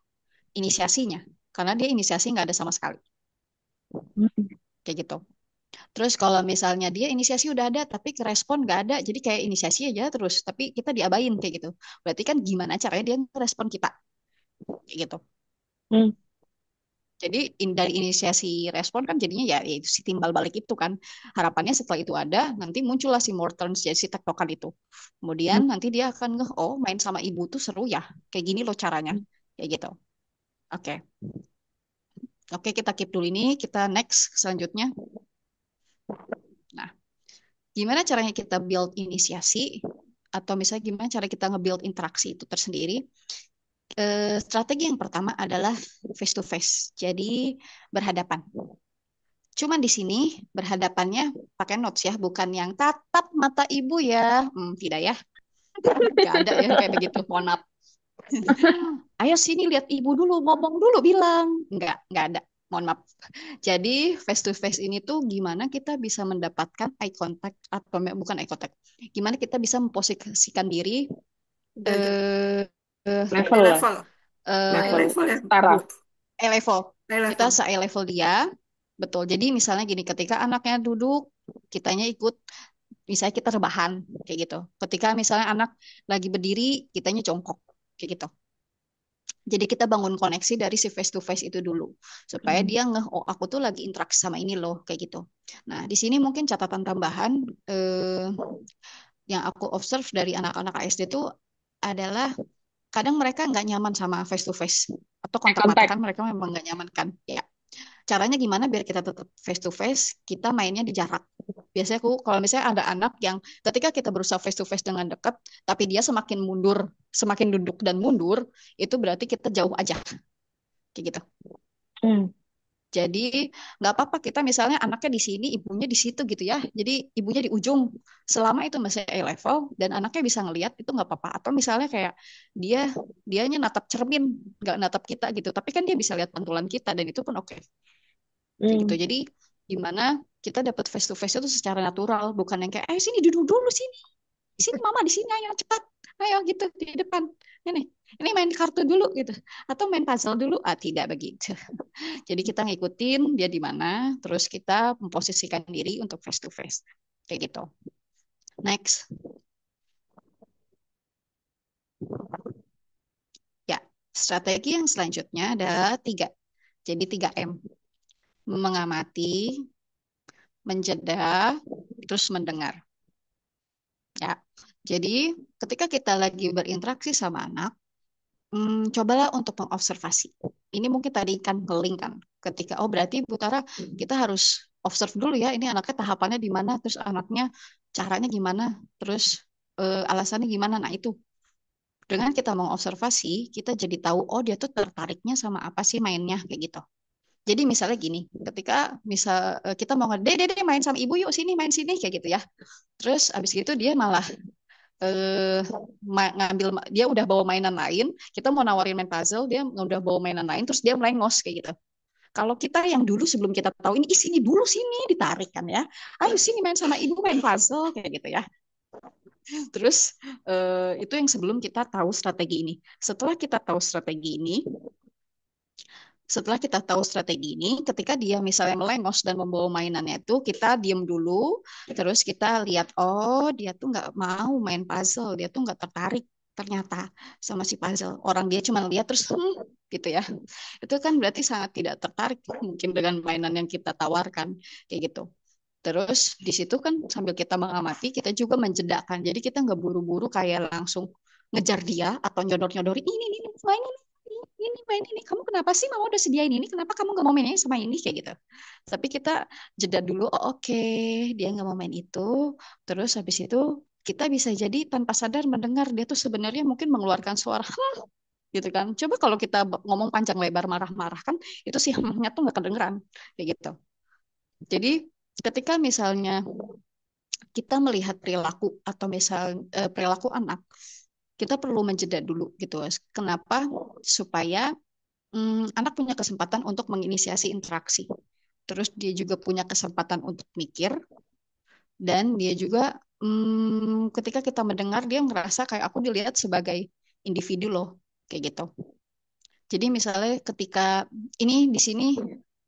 Inisiasinya, karena dia inisiasi nggak ada sama sekali kayak gitu. Terus kalau misalnya dia inisiasi udah ada tapi ke respon nggak ada, jadi kayak inisiasi aja terus, tapi kita diabain kayak gitu. Berarti kan gimana caranya dia respon kita, kayak gitu. Hmm. Jadi dari inisiasi respon kan jadinya ya itu si timbal balik itu kan. Harapannya setelah itu ada, nanti muncullah si more turns, jadi si tektokan itu. Kemudian nanti dia akan oh main sama ibu tuh seru ya, kayak gini loh caranya, kayak gitu. Oke. Oke, kita keep dulu ini, kita next selanjutnya. Nah, gimana caranya kita build inisiasi atau misalnya gimana cara kita nge-build interaksi itu tersendiri? Strategi yang pertama adalah face to face, jadi berhadapan. Cuman di sini berhadapannya pakai notes ya, bukan yang tatap mata ibu ya. Tidak ya, nggak ada ya kayak begitu. Mohon maaf. Ayo sini lihat ibu dulu, ngomong dulu bilang. Nggak ada. Mohon maaf. Jadi face to face ini tuh gimana kita bisa mendapatkan eye contact atau bukan eye contact. Gimana kita bisa memposisikan diri Derajat eh Level lah, level. level Level ya, setara. Bu. level. Kita Level. level dia. Betul. Jadi misalnya gini, ketika anaknya duduk, kitanya ikut, misalnya kita rebahan kayak gitu. Ketika misalnya anak lagi berdiri, kitanya jongkok kayak gitu. Jadi kita bangun koneksi dari si face to face itu dulu supaya dia ngeh oh aku tuh lagi interaksi sama ini loh kayak gitu. Nah, di sini mungkin catatan tambahan yang aku observe dari anak-anak ASD itu adalah kadang mereka nggak nyaman sama face to face atau Eye kontak mata contact. kan mereka memang nggak nyaman kan. Ya, caranya gimana biar kita tetap face to face, kita mainnya di jarak. Biasanya aku kalau misalnya ada anak yang ketika kita berusaha face to face dengan dekat, tapi dia semakin mundur, semakin duduk dan mundur, itu berarti kita jauh aja, kayak gitu. Hmm. Jadi nggak apa-apa kita misalnya anaknya di sini, ibunya di situ gitu ya. Jadi ibunya di ujung, selama itu masih eye level dan anaknya bisa ngelihat itu nggak apa-apa. Atau misalnya kayak dia dianya natap cermin, nggak natap kita gitu. Tapi kan dia bisa lihat pantulan kita dan itu pun oke. Kayak gitu. Hmm. Jadi gimana kita dapat face to face itu secara natural, bukan yang kayak, sini duduk dulu sini, sini mama di sini, ayo cepat, ayo gitu di depan, ini main kartu dulu gitu, atau main puzzle dulu, tidak begitu. Jadi kita ngikutin dia di mana, terus kita memposisikan diri untuk face to face, kayak gitu. Next, ya strategi yang selanjutnya adalah 3, jadi 3M, mengamati, menjeda, terus mendengar. Ya, jadi ketika kita lagi berinteraksi sama anak, cobalah untuk mengobservasi. Ini mungkin tadi kan ngeling kan, ketika berati Bu Tara kita harus observe dulu ya, ini anaknya tahapannya di mana, terus anaknya caranya gimana, terus alasannya gimana. Nah itu dengan kita mengobservasi, kita jadi tahu dia tuh tertariknya sama apa sih mainnya kayak gitu. Jadi misalnya gini, ketika kita mau dede main sama ibu yuk sini main sini kayak gitu ya. Terus abis gitu dia malah eh ngambil dia udah bawa mainan lain, kita mau nawarin main puzzle, dia udah bawa mainan lain, terus dia melengos kayak gitu. Kalau kita yang dulu sebelum kita tahu ini, sini dulu sini ditarik kan ya, ayo sini main sama ibu main puzzle kayak gitu ya. Terus itu yang sebelum kita tahu strategi ini. Setelah kita tahu strategi ini, setelah kita tahu strategi ini, ketika dia misalnya melengos dan membawa mainannya itu, kita diem dulu, terus kita lihat, oh dia tuh nggak mau main puzzle, dia tuh nggak tertarik ternyata sama si puzzle. Orang dia cuma lihat terus gitu ya. Itu kan berarti sangat tidak tertarik mungkin dengan mainan yang kita tawarkan kayak gitu. Terus di situ kan sambil kita mengamati, kita juga menjedakan. Jadi kita nggak buru-buru kayak langsung ngejar dia atau nyodor-nyodori ini main ini main ini. Kamu kenapa sih mama udah sediain ini? Kenapa kamu nggak mau main ini sama ini kayak gitu? Tapi kita jeda dulu. Oh, oke, dia nggak mau main itu. Terus habis itu kita bisa jadi tanpa sadar mendengar dia tuh sebenarnya mungkin mengeluarkan suara gitu kan. Coba kalau kita ngomong panjang lebar marah-marah kan itu sih nya tuh nggak kedengeran kayak gitu. Jadi ketika misalnya kita melihat perilaku atau perilaku anak, kita perlu menjeda dulu gitu. Kenapa? Supaya anak punya kesempatan untuk menginisiasi interaksi. Terus dia juga punya kesempatan untuk mikir dan dia juga ketika kita mendengar dia ngerasa kayak aku dilihat sebagai individu loh kayak gitu. Jadi misalnya ketika ini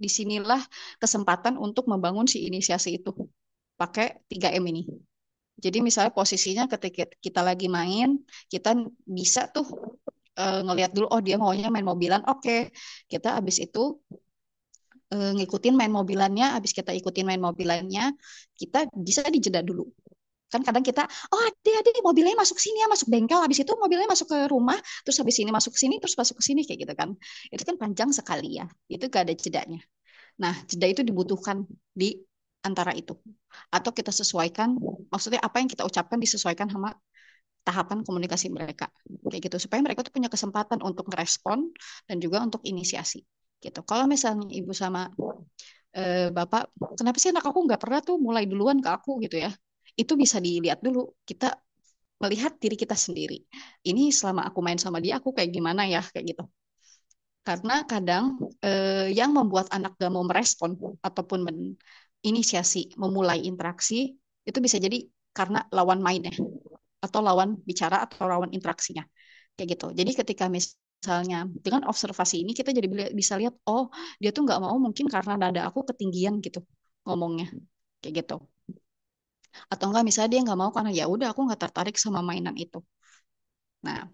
disinilah kesempatan untuk membangun si inisiasi itu pakai 3M ini. Jadi misalnya posisinya ketika kita lagi main, kita bisa tuh ngelihat dulu, oh dia maunya main mobilan, oke. Kita habis itu ngikutin main mobilannya, habis kita ikutin main mobilannya, kita bisa dijeda dulu. Kan kadang kita, oh ade mobilnya masuk sini ya, masuk bengkel, habis itu mobilnya masuk ke rumah, terus habis ini masuk ke sini, terus masuk ke sini, kayak gitu kan. Itu kan panjang sekali ya, itu gak ada jedanya. Nah, jeda itu dibutuhkan di antara itu. Atau kita sesuaikan, maksudnya apa yang kita ucapkan disesuaikan sama tahapan komunikasi mereka. Kayak gitu, supaya mereka tuh punya kesempatan untuk merespon dan juga untuk inisiasi. Gitu. Kalau misalnya ibu sama bapak, kenapa sih anak aku nggak pernah tuh mulai duluan ke aku gitu ya? Itu bisa dilihat dulu. Kita melihat diri kita sendiri. Ini selama aku main sama dia, aku kayak gimana ya? Kayak gitu. Karena kadang yang membuat anak gak mau merespon ataupun menginisiasi, memulai interaksi, itu bisa jadi karena lawan mainnya, atau lawan bicara, atau lawan interaksinya. Kayak gitu. Jadi ketika misalnya dengan observasi ini, kita jadi bisa lihat, oh dia tuh nggak mau mungkin karena nada aku ketinggian gitu ngomongnya. Kayak gitu. Atau enggak misalnya dia nggak mau karena ya udah aku nggak tertarik sama mainan itu. Nah,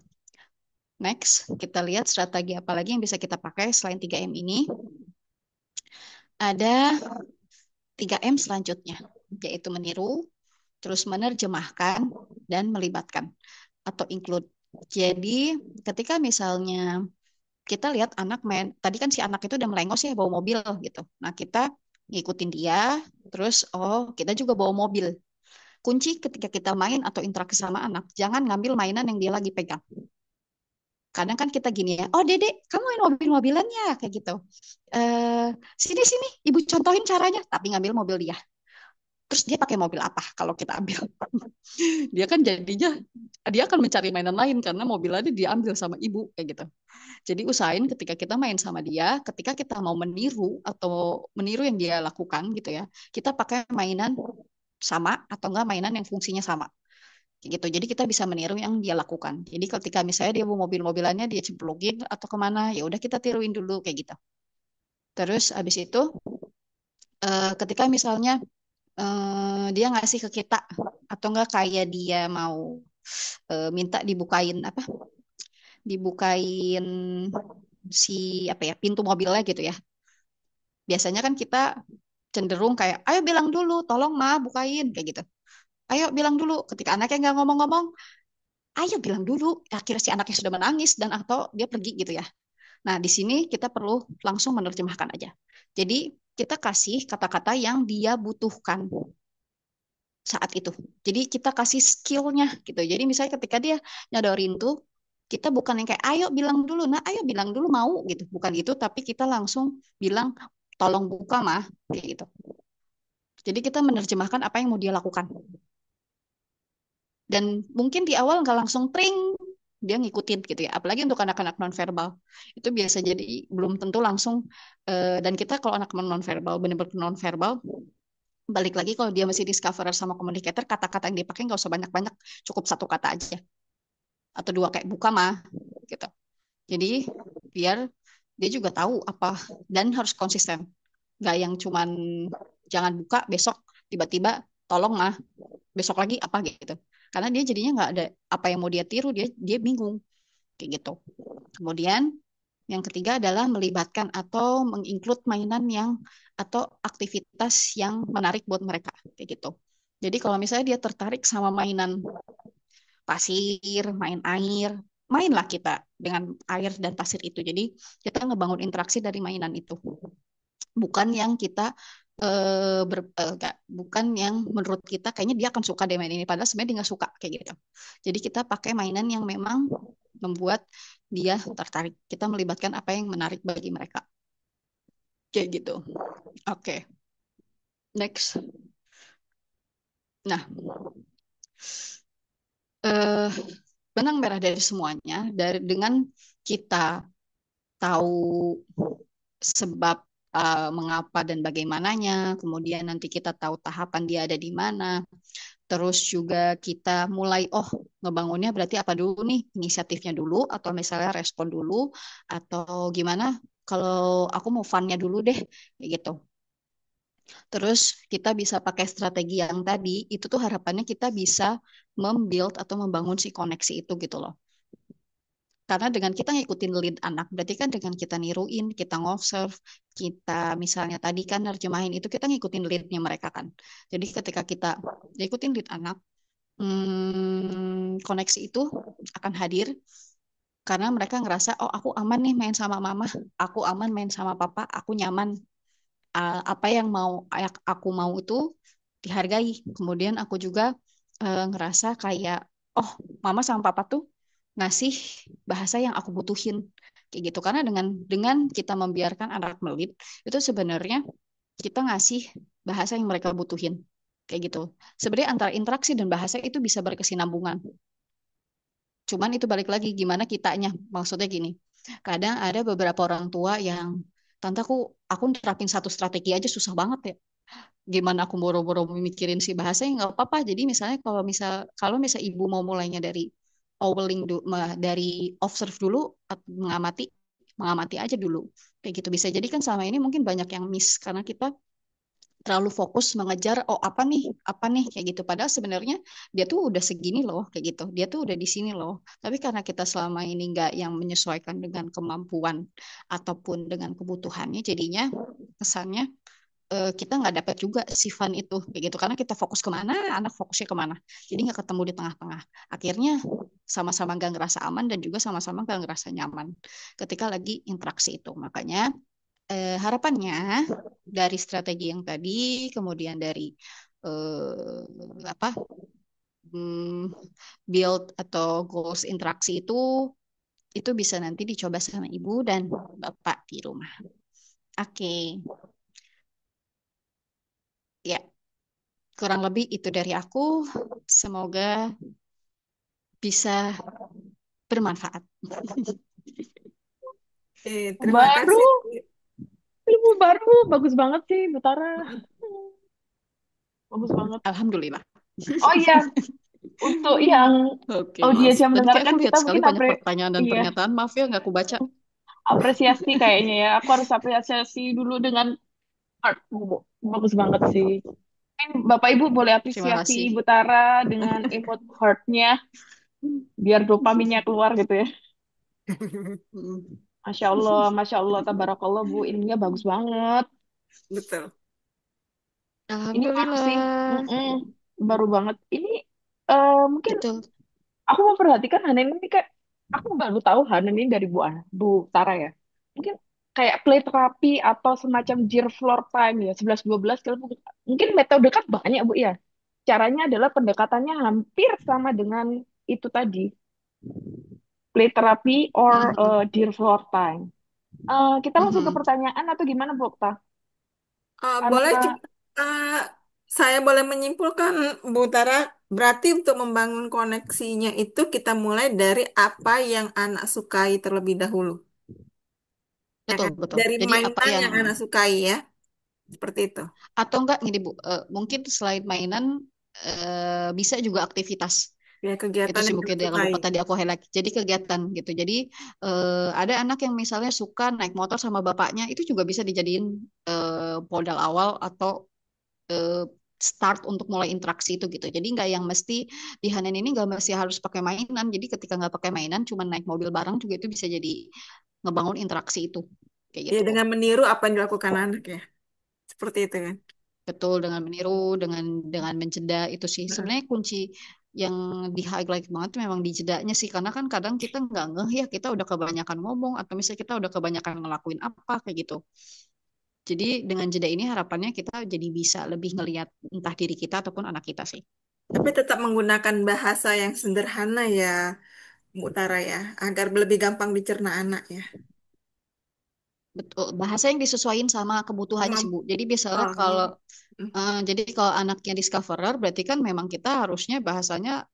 next kita lihat strategi apa lagi yang bisa kita pakai selain 3M ini. Ada 3M selanjutnya, yaitu meniru, terus menerjemahkan, dan melibatkan atau include. Jadi ketika misalnya kita lihat anak main, tadi kan si anak itu udah melengos ya bawa mobil gitu. Nah kita ngikutin dia, terus oh kita juga bawa mobil. Kunci ketika kita main atau interaksi sama anak, jangan ngambil mainan yang dia lagi pegang. Kadang kan kita gini ya, oh Dede, kamu main mobil-mobilan ya, kayak gitu. Eh, sini, ibu contohin caranya, tapi ngambil mobil dia. Terus dia pakai mobil apa kalau kita ambil? Dia kan jadinya, dia akan mencari mainan lain karena mobilnya diambil sama ibu, kayak gitu. Jadi usahain ketika kita main sama dia, ketika kita mau meniru atau meniru yang dia lakukan gitu ya, kita pakai mainan sama atau enggak mainan yang fungsinya sama gitu. Jadi kita bisa meniru yang dia lakukan. Jadi ketika misalnya dia mau mobil-mobilannya dia cemplungin atau kemana, ya udah kita tiruin dulu kayak gitu. Terus abis itu ketika misalnya dia ngasih ke kita atau enggak kayak dia mau minta dibukain apa? Dibukain si apa ya pintu mobilnya gitu ya. Biasanya kan kita cenderung kayak, ayo bilang dulu, tolong ma bukain kayak gitu. Ayo bilang dulu. Ketika anaknya nggak ngomong-ngomong, ayo bilang dulu. Akhirnya si anaknya sudah menangis dan atau dia pergi gitu ya. Nah, di sini kita perlu langsung menerjemahkan aja. Jadi kita kasih kata-kata yang dia butuhkan saat itu. Jadi kita kasih skillnya gitu. Jadi misalnya ketika dia nyodorin tuh, kita bukan yang kayak ayo bilang dulu, nah ayo bilang dulu mau gitu. Bukan gitu, tapi kita langsung bilang tolong buka mah kayak gitu. Jadi kita menerjemahkan apa yang mau dia lakukan. Dan mungkin di awal nggak langsung tring, dia ngikutin gitu ya. Apalagi untuk anak-anak nonverbal. Itu biasa jadi belum tentu langsung. Dan kita kalau anak nonverbal, benar-benar nonverbal, balik lagi kalau dia masih discoverer sama communicator, kata-kata yang dipakai nggak usah banyak-banyak. Cukup satu kata aja. Atau dua kayak buka mah gitu. Jadi biar dia juga tahu apa dan harus konsisten. Nggak yang cuman jangan buka besok tiba-tiba tolong mah besok lagi apa gitu. Karena dia jadinya nggak ada apa yang mau dia tiru, dia dia bingung kayak gitu. Kemudian yang ketiga adalah melibatkan atau menginclude mainan yang atau aktivitas yang menarik buat mereka kayak gitu. Jadi kalau misalnya dia tertarik sama mainan pasir, main air, mainlah kita dengan air dan pasir itu. Jadi kita ngebangun interaksi dari mainan itu, bukan yang kita bukan yang menurut kita kayaknya dia akan suka deh main ini, padahal sebenarnya dia nggak suka kayak gitu. Jadi kita pakai mainan yang memang membuat dia tertarik. Kita melibatkan apa yang menarik bagi mereka, kayak gitu. Oke, next. Nah, eh, benang merah dari semuanya dari dengan kita tahu sebab mengapa dan bagaimananya, kemudian nanti kita tahu tahapan dia ada di mana, terus juga kita mulai, oh ngebangunnya berarti apa dulu nih, inisiatifnya dulu, atau misalnya respon dulu, atau gimana, kalau aku mau funnya dulu deh, kayak gitu. Terus kita bisa pakai strategi yang tadi, itu tuh harapannya kita bisa membuild atau membangun si koneksi itu gitu loh. Karena dengan kita ngikutin lead anak, berarti kan dengan kita niruin, kita ngobserve, kita misalnya tadi kan nerjemahin itu kita ngikutin leadnya mereka kan. Jadi ketika kita ngikutin lead anak, koneksi itu akan hadir karena mereka ngerasa, oh aku aman nih main sama mama, aku aman main sama papa, aku nyaman. Apa yang aku mau itu dihargai. Kemudian aku juga ngerasa kayak, oh mama sama papa tuh ngasih bahasa yang aku butuhin kayak gitu. Karena dengan kita membiarkan anak melit itu sebenarnya kita ngasih bahasa yang mereka butuhin kayak gitu. Sebenarnya antara interaksi dan bahasa itu bisa berkesinambungan. Cuman itu balik lagi gimana kitanya. Maksudnya gini, kadang ada beberapa orang tua yang tante aku nerapin satu strategi aja susah banget ya. Gimana aku boro-boro mikirin si bahasanya nggak apa-apa. Jadi misalnya kalau misal ibu mau mulainya dari dari observe dulu, mengamati mengamati aja dulu kayak gitu bisa jadi kan selama ini mungkin banyak yang miss karena kita terlalu fokus mengejar oh apa nih kayak gitu padahal sebenarnya dia tuh udah segini loh kayak gitu dia tuh udah di sini loh tapi karena kita selama ini nggak yang menyesuaikan dengan kemampuan ataupun dengan kebutuhannya jadinya kesannya kita nggak dapat juga si fun itu kayak gitu karena kita fokus kemana anak fokusnya kemana jadi nggak ketemu di tengah-tengah akhirnya sama-sama nggak ngerasa aman dan juga sama-sama nggak ngerasa nyaman ketika lagi interaksi itu makanya harapannya dari strategi yang tadi kemudian dari apa hmm, build atau goals interaksi itu bisa nanti dicoba sama ibu dan bapak di rumah. Oke, ya kurang lebih itu dari aku. Semoga bisa bermanfaat. Terima Baru, kasih. ilmu baru, bagus banget sih, Butara. Bagus banget. Alhamdulillah. Oh iya, untuk yang Oke, maaf. audiens yang Tadi kayak aku mendengarkan lihat kita sekali mungkin banyak pertanyaan dan iya, pernyataan. Maaf ya nggak aku baca. apresiasi kayaknya ya. Aku harus apresiasi dulu dengan art. Bagus banget sih. Mungkin Bapak Ibu boleh Terima apresiasi kasih. Butara dengan emote heart-nya biar dopaminnya keluar gitu ya. Mm. Masya Allah, tabarakallah Bu, ilmunya bagus banget. Betul. Ini baru sih, Alhamdulillah. Mm-mm, baru banget. Ini mungkin Betul. aku memperhatikan Hanan ini kayak aku baru tahu Hanan ini dari Bu Tara ya. Mungkin kayak play terapi atau semacam Dear Floor Time ya 11-12 kalau mungkin metode kan banyak Bu ya. Caranya adalah pendekatannya hampir sama dengan itu tadi, play therapy or Mhm. Dear Floor Time. Kita langsung ke Mhm. pertanyaan atau gimana Bu Okta? Boleh Karena coba saya boleh menyimpulkan, Bu Tara, berarti untuk membangun koneksinya itu kita mulai dari apa yang anak sukai terlebih dahulu, ya Betul, kan? betul. Dari Jadi apa mainan yang yang anak sukai ya, seperti itu. atau enggak gini Bu, mungkin selain mainan bisa juga aktivitas. Ya, Itu kegiatan sih yang mungkin yang disukai. lupa tadi aku highlight. Jadi kegiatan gitu. Jadi ada anak yang misalnya suka naik motor sama bapaknya, itu juga bisa dijadiin modal awal atau eh, start untuk mulai interaksi itu gitu. Jadi nggak yang mesti di Hanen ini nggak mesti harus pakai mainan. Jadi ketika nggak pakai mainan, cuma naik mobil bareng juga itu bisa jadi ngebangun interaksi itu kayak Ya, gitu. dengan meniru apa yang dilakukan anak ya. Seperti itu kan. Betul, dengan meniru, dengan menjeda itu sih. Heeh. Sebenarnya kunci yang di highlight banget tuh memang di jedanya sih. Karena kan kadang kita nggak ngeh ya, kita udah kebanyakan ngomong atau misalnya kita udah kebanyakan ngelakuin apa kayak gitu. Jadi dengan jeda ini harapannya kita jadi bisa lebih ngelihat entah diri kita ataupun anak kita sih. Tapi tetap menggunakan bahasa yang sederhana ya, Bu Tara ya, agar lebih gampang dicerna anak ya. Betul, bahasa yang disesuaikan sama kebutuhannya sih Kemamp- Bu. Jadi biasanya Oh. kalau Mm, jadi kalau anaknya discoverer berarti kan memang kita harusnya bahasanya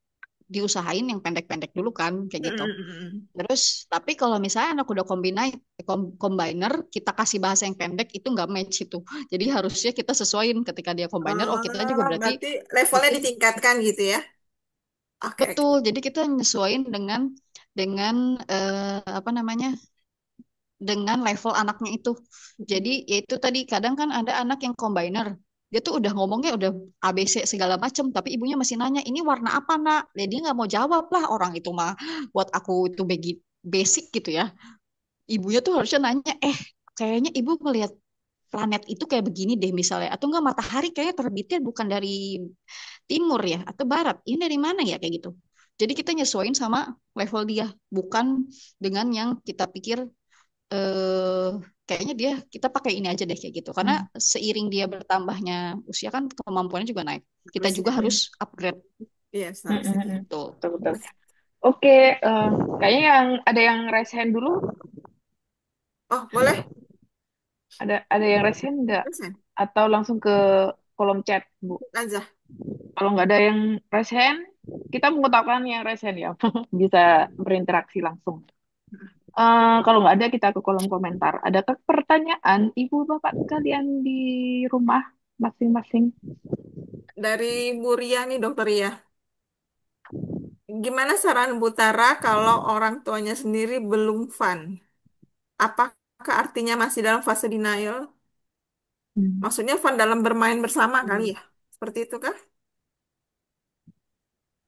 diusahain yang pendek-pendek dulu kan kayak mm, gitu. mm, mm, mm. Terus, tapi kalau misalnya anak udah combiner, kita kasih bahasa yang pendek itu nggak match itu. Jadi harusnya kita sesuaiin ketika dia combiner. Oh, kita juga Oh, berarti berarti levelnya itu ditingkatkan gitu ya. Oke, betul. oke. Jadi kita nyesuaiin dengan apa namanya dengan level anaknya itu. Mm, Jadi yaitu tadi kadang kan ada anak yang combiner. Dia tuh udah ngomongnya udah ABC segala macem, tapi ibunya masih nanya, ini warna apa nak? Dia nggak mau jawab lah orang itu mah. Buat aku itu basic gitu ya. Ibunya tuh harusnya nanya, kayaknya ibu melihat planet itu kayak begini deh misalnya, atau enggak matahari kayaknya terbitnya bukan dari timur ya, atau barat, ini dari mana ya kayak gitu. Jadi kita nyesuaiin sama level dia, bukan dengan yang kita pikir eh kayaknya dia kita pakai ini aja deh kayak gitu. Karena mm. seiring dia bertambahnya usia kan kemampuannya juga naik. Kita juga harus Usianya. upgrade Iya, Mm, mm, seharusnya. mm. tuh. Betul, betul. Oke, eh, kayaknya ada yang raise hand dulu. Oh, boleh? Ada yang raise hand nggak? Bisa. Atau langsung ke kolom chat, Bu? Aja. Kalau nggak ada yang raise hand, kita mengutamakan yang raise hand ya. Bisa berinteraksi langsung. Kalau nggak ada, kita ke kolom komentar. Adakah pertanyaan Ibu Bapak sekalian di rumah masing-masing? Dari Bu Ria nih, Dokter Ria. Gimana saran Bu Tara kalau orang tuanya sendiri belum fun? Apakah artinya masih dalam fase denial? Hmm. Maksudnya fun dalam bermain bersama kali Hmm. ya? Seperti itu kah?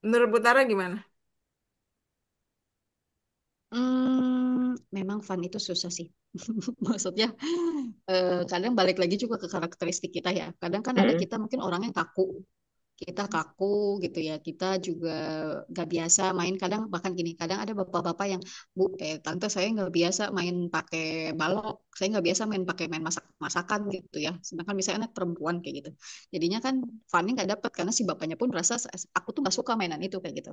Menurut Bu Tara gimana? Memang fun itu susah sih. Maksudnya kadang balik lagi juga ke karakteristik kita ya. Kadang kan ada Mm-mm. kita mungkin orangnya kaku. Kita kaku gitu ya. Kita juga gak biasa main. Kadang bahkan gini, kadang ada bapak-bapak yang, Bu, tante saya nggak biasa main pakai balok. Saya nggak biasa main masak-masakan gitu ya. Sedangkan misalnya anak perempuan kayak gitu. Jadinya kan funnya nggak dapet karena si bapaknya pun merasa aku tuh nggak suka mainan itu kayak gitu.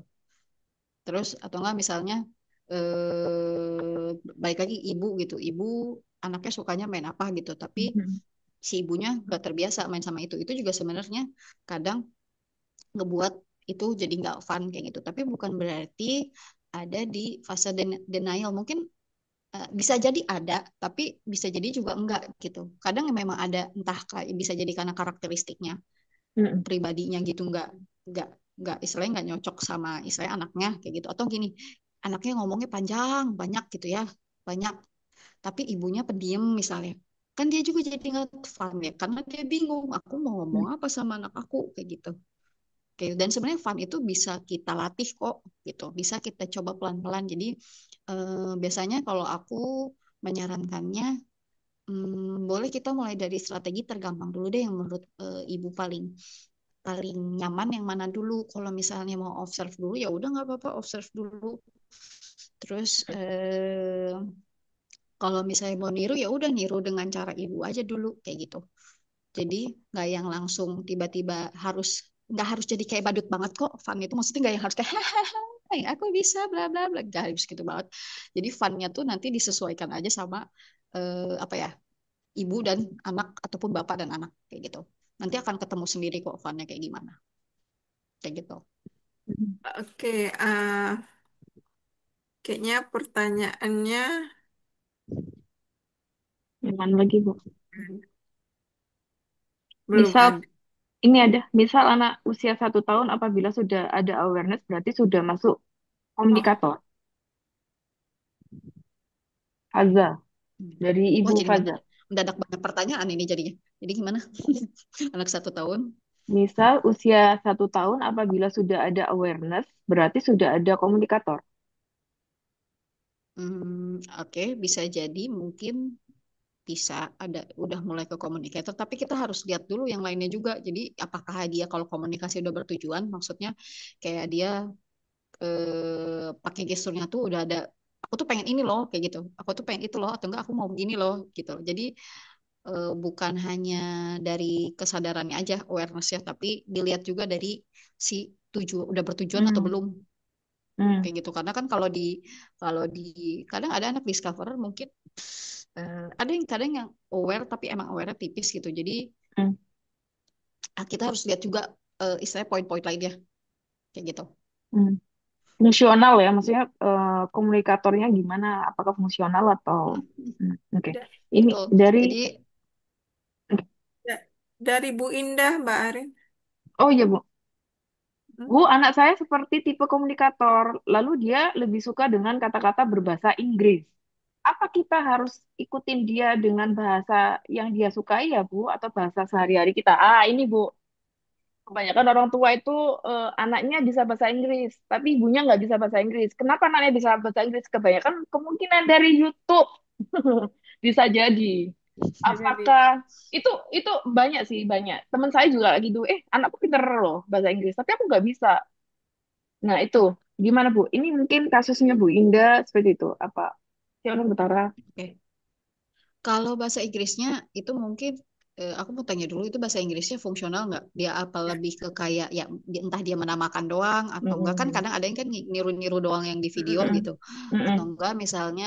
Terus atau enggak misalnya baik lagi ibu gitu. Ibu anaknya sukanya main apa gitu, tapi Mhm. si ibunya nggak terbiasa main sama itu. Itu juga sebenarnya kadang ngebuat itu jadi nggak fun kayak gitu. Tapi bukan berarti ada di fase denial. Mungkin bisa jadi ada, tapi bisa jadi juga enggak gitu. Kadang memang ada entah bisa jadi karena karakteristiknya Mm-mm. pribadinya gitu nggak nggak istilahnya nggak nyocok sama istilahnya anaknya kayak gitu atau gini anaknya ngomongnya panjang banyak gitu ya banyak tapi ibunya pendiam misalnya kan dia juga jadi nggak fun ya karena dia bingung aku mau ngomong apa sama anak aku kayak gitu dan sebenarnya fun itu bisa kita latih kok gitu bisa kita coba pelan-pelan jadi biasanya kalau aku menyarankannya boleh kita mulai dari strategi tergampang dulu deh yang menurut ibu paling paling nyaman yang mana dulu. Kalau misalnya mau observe dulu ya udah nggak apa-apa observe dulu. Terus kalau misalnya mau niru ya udah niru dengan cara ibu aja dulu kayak gitu. Jadi nggak yang langsung tiba-tiba nggak harus jadi kayak badut banget kok. Fun itu maksudnya nggak yang harus kayak hahaha aku bisa bla bla bla nggak harus gitu banget. Jadi funnya tuh nanti disesuaikan aja sama apa ya ibu dan anak ataupun bapak dan anak kayak gitu. Nanti akan ketemu sendiri kok funnya kayak gimana kayak gitu. Oke, kayaknya pertanyaannya Yang mana lagi, Bu? belum Misal, ada. Ini ada, misal anak usia 1 tahun apabila sudah ada awareness berarti sudah masuk komunikator. Faza, Hmm. dari Oh, Ibu jadi Faza. mendadak banyak pertanyaan ini jadinya. Jadi gimana? Anak 1 tahun. Misal usia 1 tahun apabila sudah ada awareness berarti sudah ada komunikator. Oke, bisa jadi mungkin bisa ada udah mulai ke komunikator, tapi kita harus lihat dulu yang lainnya juga. Jadi apakah dia kalau komunikasi udah bertujuan, maksudnya kayak dia pakai gesturnya tuh udah ada, aku tuh pengen ini loh kayak gitu, aku tuh pengen itu loh, atau enggak aku mau ini loh gitu. Jadi bukan hanya dari kesadarannya aja awareness ya, tapi dilihat juga dari si udah bertujuan atau Hmm, belum hmm, kayak gitu. Karena kan kalau di kadang ada anak discoverer mungkin ada yang kadang yang aware tapi emang aware tipis gitu. Jadi hmm, kita harus lihat juga istilahnya poin-poin lainnya kayak gitu. hmm. Fungsional ya, maksudnya komunikatornya gimana? Apakah fungsional atau Mm, oke. Da- Ini betul. dari Jadi da- dari Bu Indah, Mbak Arin. oh iya Bu. Hmm? Bu, anak saya seperti tipe komunikator, lalu dia lebih suka dengan kata-kata berbahasa Inggris. Apa kita harus ikutin dia dengan bahasa yang dia sukai ya Bu, atau bahasa sehari-hari kita? Ah, ini Bu, kebanyakan orang tua itu anaknya bisa bahasa Inggris, tapi ibunya nggak bisa bahasa Inggris. Kenapa anaknya bisa bahasa Inggris? Kebanyakan kemungkinan dari YouTube. Bisa jadi. Bisa jadi. Apakah itu banyak sih banyak. Teman saya juga gitu. Anakku pinter loh bahasa Inggris, tapi aku nggak bisa. Nah itu gimana Bu? Ini mungkin kasusnya Bu Indah seperti itu. Apa? Siapa Utara? oke. Kalau bahasa Inggrisnya itu mungkin aku mau tanya dulu itu bahasa Inggrisnya fungsional nggak? Dia apa lebih ke kayak ya entah dia menamakan doang atau enggak, kan Mm-mm. kadang ada yang kan niru-niru doang yang di video Mm-mm. gitu. Atau Mm-mm. enggak misalnya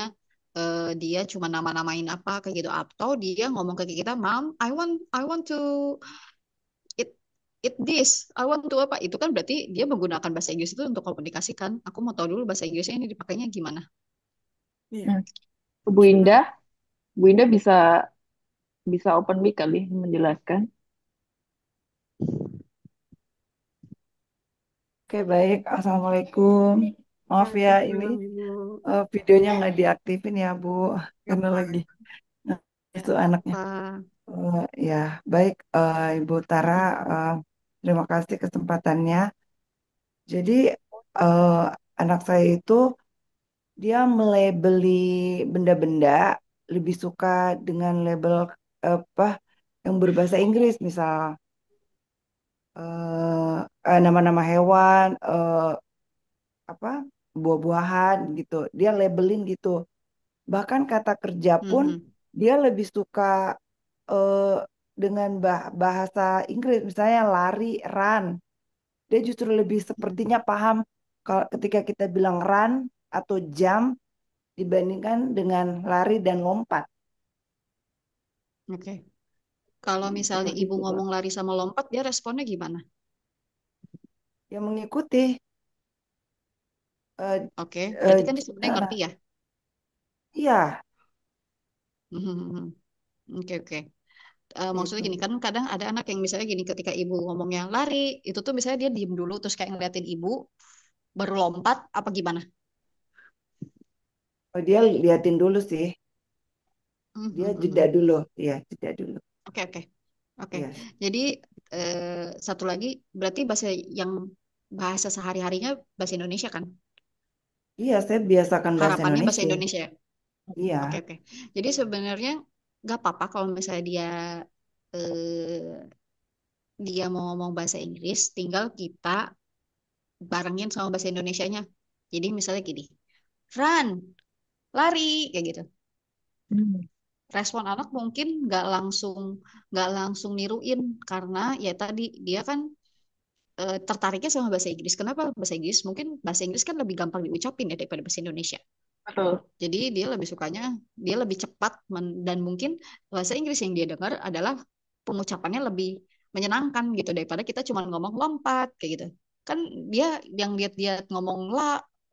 dia cuma nama-namain apa kayak gitu, atau dia ngomong ke kita, "Mom, I want to eat eat this. I want to apa?" Itu kan berarti dia menggunakan bahasa Inggris itu untuk komunikasi kan. Aku mau tahu dulu bahasa Inggrisnya ini dipakainya gimana. Iya. Mm. Bu Nah, Indah, Bu Indah bisa bisa open mic kali menjelaskan. Oke, baik. Assalamualaikum. Maaf ya, ini Waalaikumsalam Ibu. videonya nggak diaktifin ya, Bu, Gak karena lagi apa-apa. nah, Ya, itu nggak anaknya. apa-apa. Ya, baik, Ibu Tara, Mm-mm. eh, terima kasih kesempatannya. Jadi, eh, anak saya itu dia melebeli benda-benda lebih suka dengan label apa yang berbahasa Inggris, misal nama-nama hewan, apa buah-buahan gitu dia labelin gitu bahkan kata kerja pun Mhm. dia lebih suka eh, dengan bahasa Inggris misalnya lari run dia justru lebih Mhm. sepertinya paham kalau ketika kita bilang run atau jump dibandingkan dengan lari dan lompat. Oke. Kalau misalnya Seperti ibu itu Pak, ngomong lari sama lompat, dia responnya gimana? yang mengikuti eh, Oke. Berarti eh, kan dia sebenarnya eh, ngerti ya. iya Mhm. Oke, oke. Maksudnya itu. gini kan kadang ada anak yang misalnya gini ketika ibu ngomongnya lari, itu tuh misalnya dia diem dulu terus kayak ngeliatin ibu, baru lompat apa gimana? Oh, dia liatin dulu sih dia jeda Mhm. dulu ya jeda dulu Oke, oke. Oke. ya. Jadi satu lagi berarti yang bahasa sehari-harinya bahasa Indonesia kan? Iya, saya biasakan bahasa Harapannya bahasa Indonesia. Indonesia ya? Oke, Iya, oke. Jadi sebenarnya nggak apa-apa kalau misalnya eh, dia mau ngomong bahasa Inggris, tinggal kita barengin sama bahasa Indonesianya. Jadi misalnya gini, run, lari, kayak gitu. Hmm. Respon anak mungkin nggak langsung niruin karena ya tadi dia kan tertariknya sama bahasa Inggris. Kenapa bahasa Inggris? Mungkin bahasa Inggris kan lebih gampang diucapin ya daripada bahasa Indonesia. Betul. Jadi dia lebih sukanya, dia lebih cepat dan mungkin bahasa Inggris yang dia dengar adalah pengucapannya lebih menyenangkan gitu daripada kita cuma ngomong lompat kayak gitu. Kan dia yang dia ngomong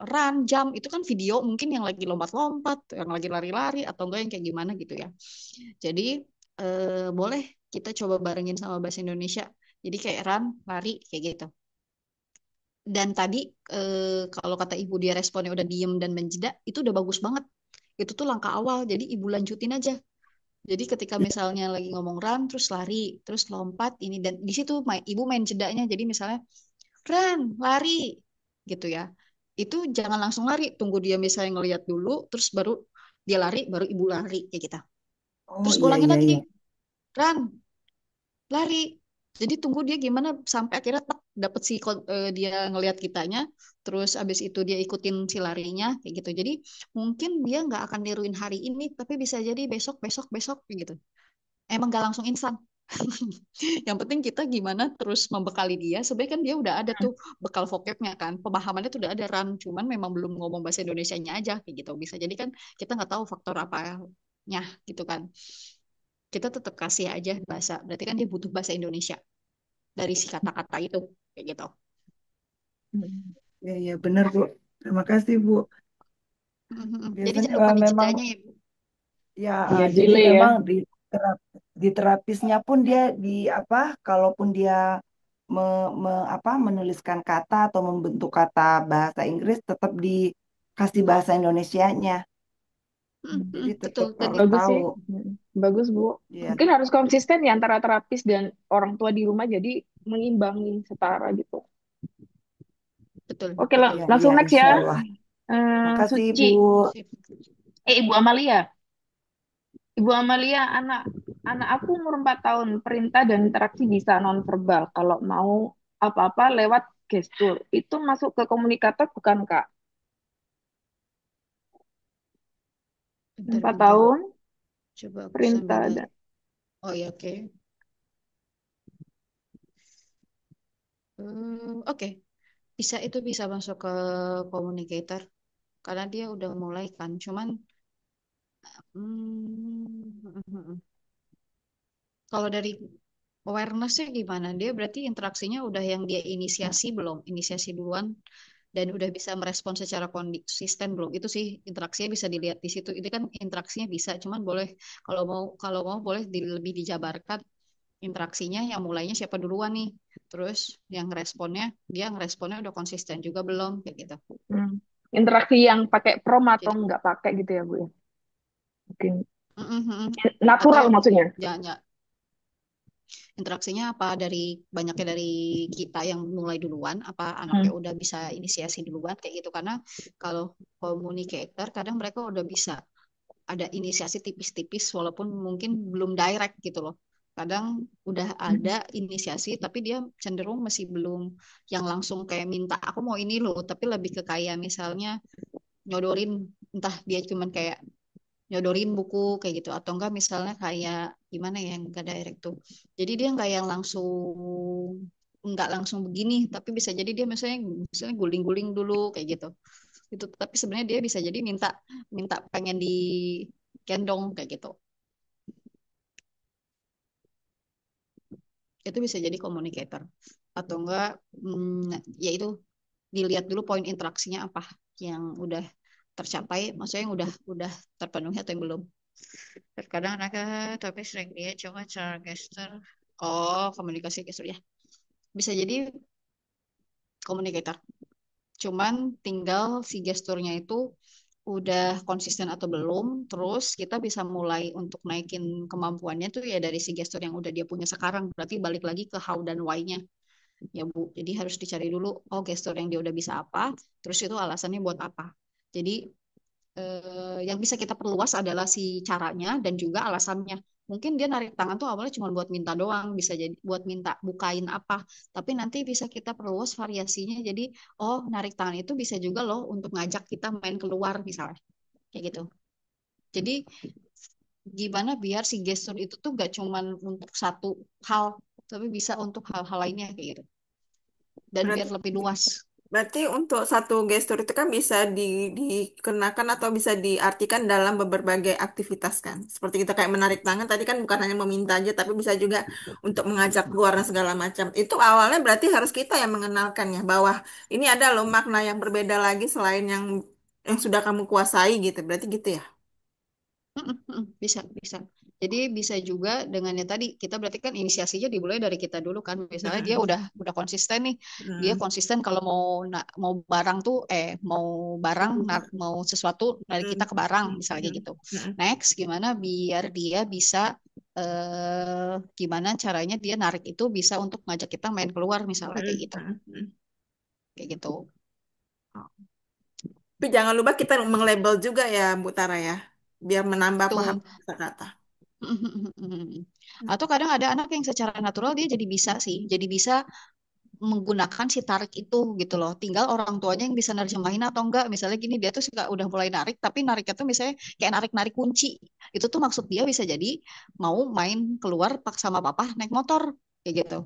run, jump itu kan video mungkin yang lagi lompat-lompat, yang lagi lari-lari atau enggak yang kayak gimana gitu ya. Jadi boleh kita coba barengin sama bahasa Indonesia. Jadi kayak run, lari kayak gitu. Dan tadi kalau kata ibu dia responnya udah diem dan menjeda, itu udah bagus banget. Itu tuh langkah awal. Jadi ibu lanjutin aja. Jadi ketika misalnya lagi ngomong run, terus lari, terus lompat ini dan di situ ibu main jedanya. Jadi misalnya run, lari, gitu ya. Itu jangan langsung lari, tunggu dia misalnya ngeliat dulu, terus baru dia lari, baru ibu lari kayak gitu. Oh Terus iya ulangin iya lagi, iya. run, lari. Jadi tunggu dia gimana sampai akhirnya tek, dapet si dia ngelihat kitanya, terus abis itu dia ikutin si larinya kayak gitu. Jadi mungkin dia nggak akan niruin hari ini, tapi bisa jadi besok, besok, besok kayak gitu. Emang nggak langsung instan. Yang penting kita gimana terus membekali dia. Sebenarnya kan dia udah ada tuh bekal vocabnya kan, pemahamannya tuh udah ada run, cuman memang belum ngomong bahasa Indonesianya aja kayak gitu. Bisa jadi kan kita nggak tahu faktor apanya gitu kan. Kita tetap kasih aja bahasa. Berarti kan dia butuh bahasa Indonesia dari si kata-kata itu kayak gitu. Mm. Iya iya benar Bu. Terima kasih Bu. Mhm. Jadi Biasanya jangan lupa memang dijedanya ya Bu. ya Iya, jadi delay ya. memang di terapisnya pun dia di apa kalaupun dia menuliskan kata atau membentuk kata bahasa Inggris tetap dikasih bahasa Indonesianya. Jadi Betul. tetap Dan harus Bagus tahu. sih. Bagus, Bu. Ya. Mungkin harus konsisten ya antara terapis dan orang tua di rumah, jadi mengimbangi setara gitu. betul, Oke, betul. Ya, ya, langsung next insya ya. Allah. Makasih Suci. Ibu. Sip. Ibu Amalia. Ibu Amalia, anak anak aku umur 4 tahun, perintah dan interaksi bisa nonverbal. Kalau mau apa-apa lewat gestur, itu masuk ke komunikator bukan, Kak? Bentar, 4 bentar. tahun, Coba aku sambil perintah lihat. dan... Oh ya, oke. Oke. Bisa itu bisa masuk ke communicator karena dia udah mulai kan. Cuman hmm, kalau dari awarenessnya gimana? Dia berarti interaksinya udah yang dia inisiasi belum? Inisiasi duluan dan udah bisa merespon secara konsisten belum? Itu sih interaksinya bisa dilihat di situ. Itu kan interaksinya bisa, cuman boleh kalau mau boleh lebih dijabarkan interaksinya yang mulainya siapa duluan nih. Terus yang responnya dia ngeresponnya udah konsisten juga belum kayak gitu. Hmm. Interaksi yang pakai prom atau Jadi nggak pakai gitu ya, Bu ya? Mungkin atau natural maksudnya. jangan interaksinya apa banyaknya dari kita yang mulai duluan apa anaknya Hmm. udah bisa inisiasi duluan kayak gitu karena kalau communicator kadang mereka udah bisa ada inisiasi tipis-tipis walaupun mungkin belum direct gitu loh kadang udah ada inisiasi tapi dia cenderung masih belum yang langsung kayak minta aku mau ini loh tapi lebih ke kayak misalnya nyodorin entah dia cuman kayak nyodorin buku kayak gitu atau enggak misalnya kayak gimana ya yang enggak direct tuh jadi dia enggak yang langsung begini tapi bisa jadi dia misalnya guling-guling dulu kayak gitu itu tapi sebenarnya dia bisa jadi minta minta pengen digendong kayak gitu itu bisa jadi communicator atau enggak ya itu dilihat dulu poin interaksinya apa yang udah tercapai maksudnya yang udah terpenuhi atau yang belum. Terkadang anaknya tapi sering dia cuma cara gestur. Oh, komunikasi gestur ya. Bisa jadi komunikator. Cuman tinggal si gesturnya itu udah konsisten atau belum. Terus kita bisa mulai untuk naikin kemampuannya tuh ya dari si gestur yang udah dia punya sekarang. Berarti balik lagi ke how dan why-nya ya Bu. Jadi harus dicari dulu, oh gestur yang dia udah bisa apa, terus itu alasannya buat apa. Jadi yang bisa kita perluas adalah si caranya dan juga alasannya. Mungkin dia narik tangan tuh awalnya cuma buat minta doang, bisa jadi buat minta bukain apa. Tapi nanti bisa kita perluas variasinya. Jadi, oh narik tangan itu bisa juga loh untuk ngajak kita main keluar misalnya. Kayak gitu. Jadi gimana biar si gestur itu tuh gak cuma untuk satu hal, tapi bisa untuk hal-hal lainnya kayak gitu. Dan biar Berarti, lebih luas. berarti untuk satu gestur itu kan bisa dikenakan atau bisa diartikan dalam berbagai aktivitas kan. Seperti kita kayak menarik tangan tadi kan bukan hanya meminta aja, tapi bisa juga untuk mengajak keluar dan segala macam. Itu awalnya berarti harus kita yang mengenalkan ya bahwa ini ada loh makna yang berbeda lagi selain yang sudah kamu kuasai gitu. Berarti gitu ya. Bisa, bisa. Jadi bisa juga dengan yang tadi kita berarti kan inisiasinya dimulai dari kita dulu kan. Misalnya dia udah konsisten nih. Dia Mm. konsisten kalau mau barang tuh mau barang mau sesuatu dari kita ke barang misalnya kayak Mm. gitu. Mm. Next gimana biar dia bisa gimana caranya dia narik itu bisa untuk ngajak kita main keluar misalnya kayak Mm. gitu. Mm. Mm. Kayak gitu. Tapi jangan lupa kita menglabel juga ya, Bu Tara ya, biar menambah Betul. penghapusan kata-kata. Atau kadang ada anak yang secara natural dia jadi bisa sih, jadi bisa menggunakan si tarik itu gitu loh. Tinggal orang tuanya yang bisa nerjemahin atau enggak. Misalnya gini, dia tuh suka udah mulai narik, tapi nariknya tuh misalnya kayak narik-narik kunci. Itu tuh maksud dia bisa jadi mau main keluar pak sama papa naik motor kayak gitu.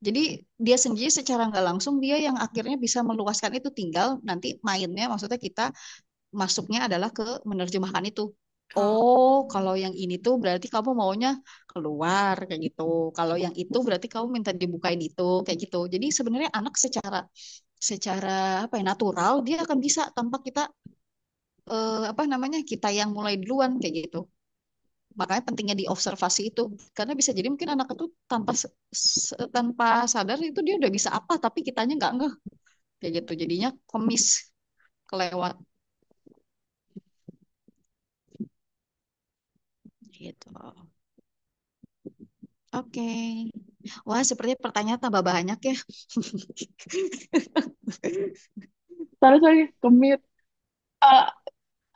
Jadi dia sendiri secara nggak langsung dia yang akhirnya bisa meluaskan itu, tinggal nanti mainnya maksudnya kita masuknya adalah ke menerjemahkan itu. Oh. Oh, kalau yang ini tuh berarti kamu maunya keluar kayak gitu. Kalau yang itu berarti kamu minta dibukain itu kayak gitu. Jadi sebenarnya anak secara secara apa ya natural dia akan bisa tanpa kita apa namanya kita yang mulai duluan kayak gitu. Makanya pentingnya diobservasi itu karena bisa jadi mungkin anak itu tanpa sadar itu dia udah bisa apa tapi kitanya nggak ngeh kayak gitu. Jadinya kemis kelewat gitu. Oke. Wah, sepertinya pertanyaan tambah banyak ya. Sorry, kemit. Eh,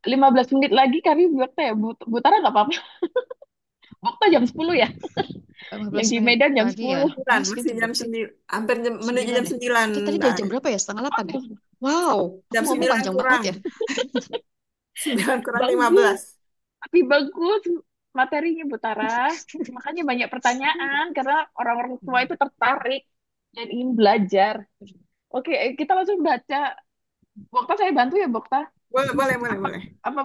15 menit lagi kami buat ya, Butara nggak apa-apa. Bukta jam 10 ya, yang 15 di menit Medan jam lagi ya. 10. Sembilan, Sekarang masih jam jam berapa sih? 9, hampir 9 menuju jam ya? 9. Kita tadi dari jam berapa ya? Setengah 8 ya? Wow, Jam aku ngomong 9 panjang banget kurang. ya. 9 kurang Bagus, 15. tapi bagus materinya Butara. Makanya banyak pertanyaan, karena orang-orang tua itu tertarik dan ingin belajar. Oke, kita langsung baca. Bokta saya bantu ya, Bokta. Boleh, boleh, boleh, Apa, boleh. apa,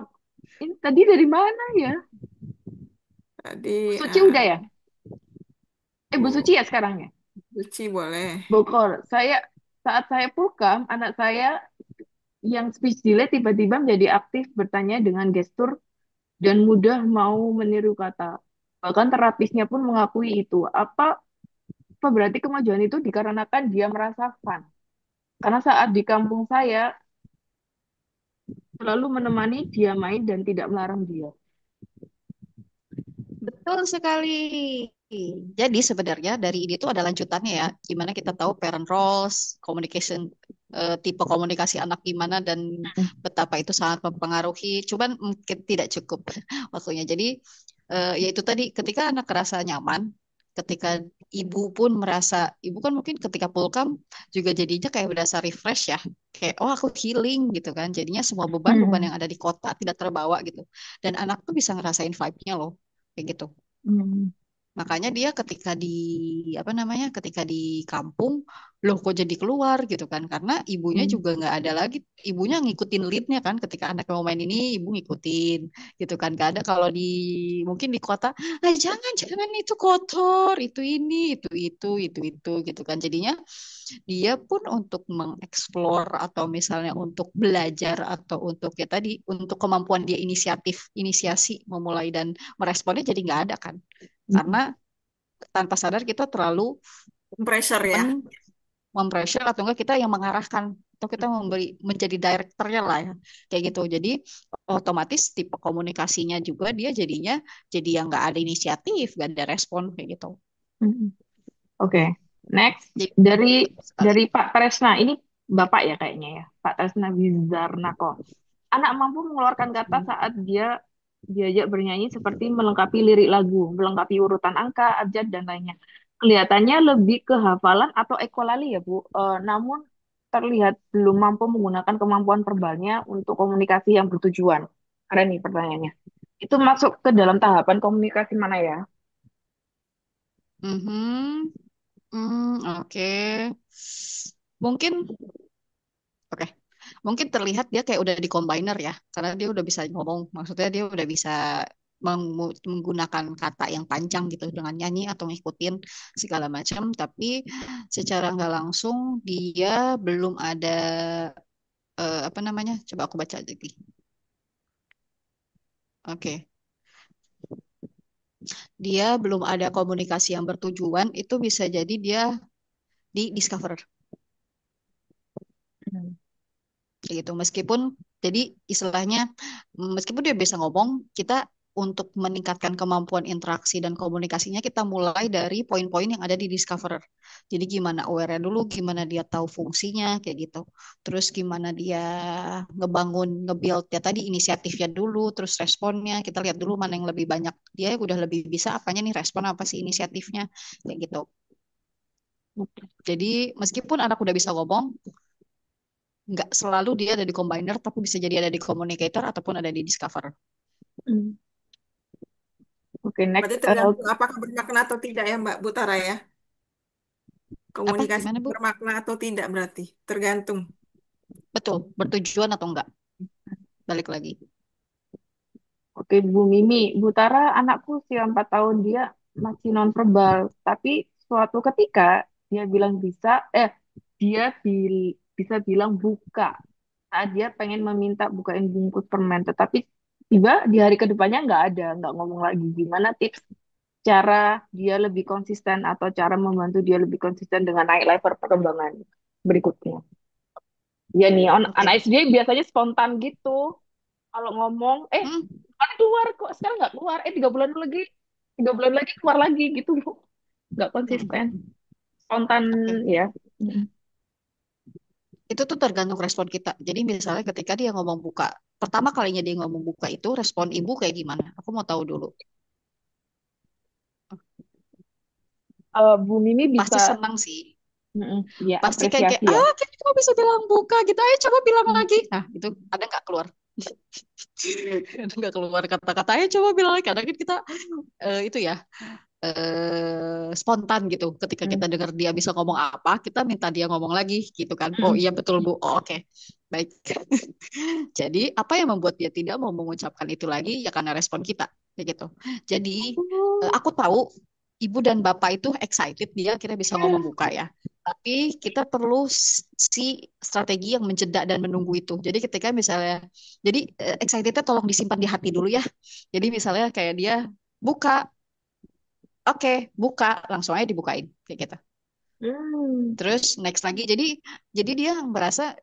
ini tadi dari mana ya? Bu Tadi Suci udah ya? Bu Suci Bu ya sekarang ya? Suci boleh. Bogor. Saat saya pulkam, anak saya yang speech delay tiba-tiba menjadi aktif bertanya dengan gestur dan mudah mau meniru kata. Bahkan terapisnya pun mengakui itu. Apa berarti kemajuan itu dikarenakan dia merasa fun? Karena saat di kampung saya selalu menemani dia main dan tidak melarang dia. Betul sekali. Jadi sebenarnya dari ini tuh ada lanjutannya ya. Gimana kita tahu parent roles, communication, tipe komunikasi anak gimana dan betapa itu sangat mempengaruhi. Cuman mungkin tidak cukup waktunya. Jadi ya itu tadi ketika anak merasa nyaman, ketika ibu pun merasa, ibu kan mungkin ketika pulkam juga jadinya kayak berasa refresh ya. Kayak oh aku healing gitu kan. Jadinya semua beban-beban yang ada di kota tidak terbawa gitu. Dan anak tuh bisa ngerasain vibe-nya loh kayak gitu. Hmm. Makanya dia ketika di apa namanya ketika di kampung loh kok jadi keluar gitu kan karena ibunya Hmm. juga nggak ada lagi ibunya ngikutin leadnya kan ketika anak mau main ini ibu ngikutin gitu kan gak ada kalau di mungkin di kota ah jangan jangan itu kotor itu gitu kan jadinya dia pun untuk mengeksplor atau misalnya untuk belajar atau untuk ya tadi untuk kemampuan dia inisiasi memulai dan meresponnya jadi nggak ada kan karena tanpa sadar kita terlalu Pressure ya. mempressure atau enggak kita yang mengarahkan atau kita menjadi direkturnya lah ya kayak gitu jadi otomatis tipe komunikasinya juga dia jadinya jadi yang nggak ada inisiatif nggak ada respon kayak gitu Hmm. Oke, next jadi dari sekali Pak Tresna. Ini Bapak ya kayaknya ya, Pak Tresna Wizarnako. Anak mampu mengeluarkan kata saat dia diajak bernyanyi seperti melengkapi lirik lagu, melengkapi urutan angka, abjad, dan lainnya. Kelihatannya lebih ke hafalan atau ekolali ya, Bu. Namun terlihat belum mampu menggunakan kemampuan verbalnya untuk komunikasi yang bertujuan. Keren nih pertanyaannya. Itu masuk ke dalam tahapan komunikasi mana ya? Mhm. Oke mungkin oke mungkin terlihat dia kayak udah di combiner ya karena dia udah bisa ngomong maksudnya dia udah bisa menggunakan kata yang panjang gitu dengan nyanyi atau ngikutin segala macam tapi secara nggak langsung dia belum ada apa namanya coba aku baca lagi oke dia belum ada komunikasi yang bertujuan, itu bisa jadi dia di discover Hmm. kayak gitu. Meskipun jadi istilahnya meskipun dia bisa ngomong, kita untuk meningkatkan kemampuan interaksi dan komunikasinya kita mulai dari poin-poin yang ada di Discoverer. Jadi gimana aware dulu, gimana dia tahu fungsinya kayak gitu. Terus gimana dia ngebangun, nge-build ya tadi inisiatifnya dulu, terus responnya kita lihat dulu mana yang lebih banyak. Dia udah lebih bisa apanya nih respon apa sih inisiatifnya kayak gitu. Jadi meskipun anak udah bisa ngomong, nggak selalu dia ada di combiner, tapi bisa jadi ada di communicator ataupun ada di discover. Hmm. Oke, next. Berarti tergantung apakah bermakna atau tidak ya Mbak Butara ya. Apa Komunikasi gimana Bu? bermakna atau tidak berarti tergantung. Betul, bertujuan atau enggak? Balik lagi. Oke, Bu Mimi. Bu Tara, anakku usia 4 tahun, dia masih nonverbal. Tapi suatu ketika dia bilang bisa, bisa bilang buka. Saat dia pengen meminta bukain bungkus permen. Tetapi tiba di hari kedepannya nggak ada, nggak ngomong lagi. Gimana tips cara dia lebih konsisten atau cara membantu dia lebih konsisten dengan naik level perkembangan berikutnya? Ya nih, anak Oke. SD biasanya spontan gitu. Kalau ngomong, Hmm, kemarin keluar kok sekarang nggak keluar, 3 bulan lagi keluar lagi gitu, Bu. Nggak konsisten, hmm. spontan Oke. ya. Mm. Itu tuh tergantung respon kita. Jadi misalnya ketika dia ngomong buka, pertama kalinya dia ngomong buka itu respon ibu kayak gimana? Aku mau tahu dulu. Bu Mimi Pasti bisa, senang sih. ya Pasti kayak apresiasi ya. kamu bisa bilang buka gitu. Ayo coba bilang Mm. lagi. Nah, itu ada nggak keluar? Ada nggak keluar kata-katanya coba bilang lagi. Kadang kan kita itu ya spontan gitu. Ketika Mm. kita dengar dia bisa ngomong apa, kita minta dia ngomong lagi gitu kan. Oh Mm. iya betul Bu. Oh, oke. Baik. Jadi apa yang membuat dia tidak mau mengucapkan itu lagi ya karena respon kita kayak gitu. Jadi Oh, aku tahu ibu dan bapak itu excited dia akhirnya bisa ngomong buka ya. Tapi kita perlu si strategi yang menjeda dan menunggu itu. Jadi ketika misalnya, jadi excitednya tolong disimpan di hati dulu ya. Jadi misalnya kayak dia buka, oke, buka, langsung aja dibukain kayak gitu. mm. Terus next lagi, jadi dia merasa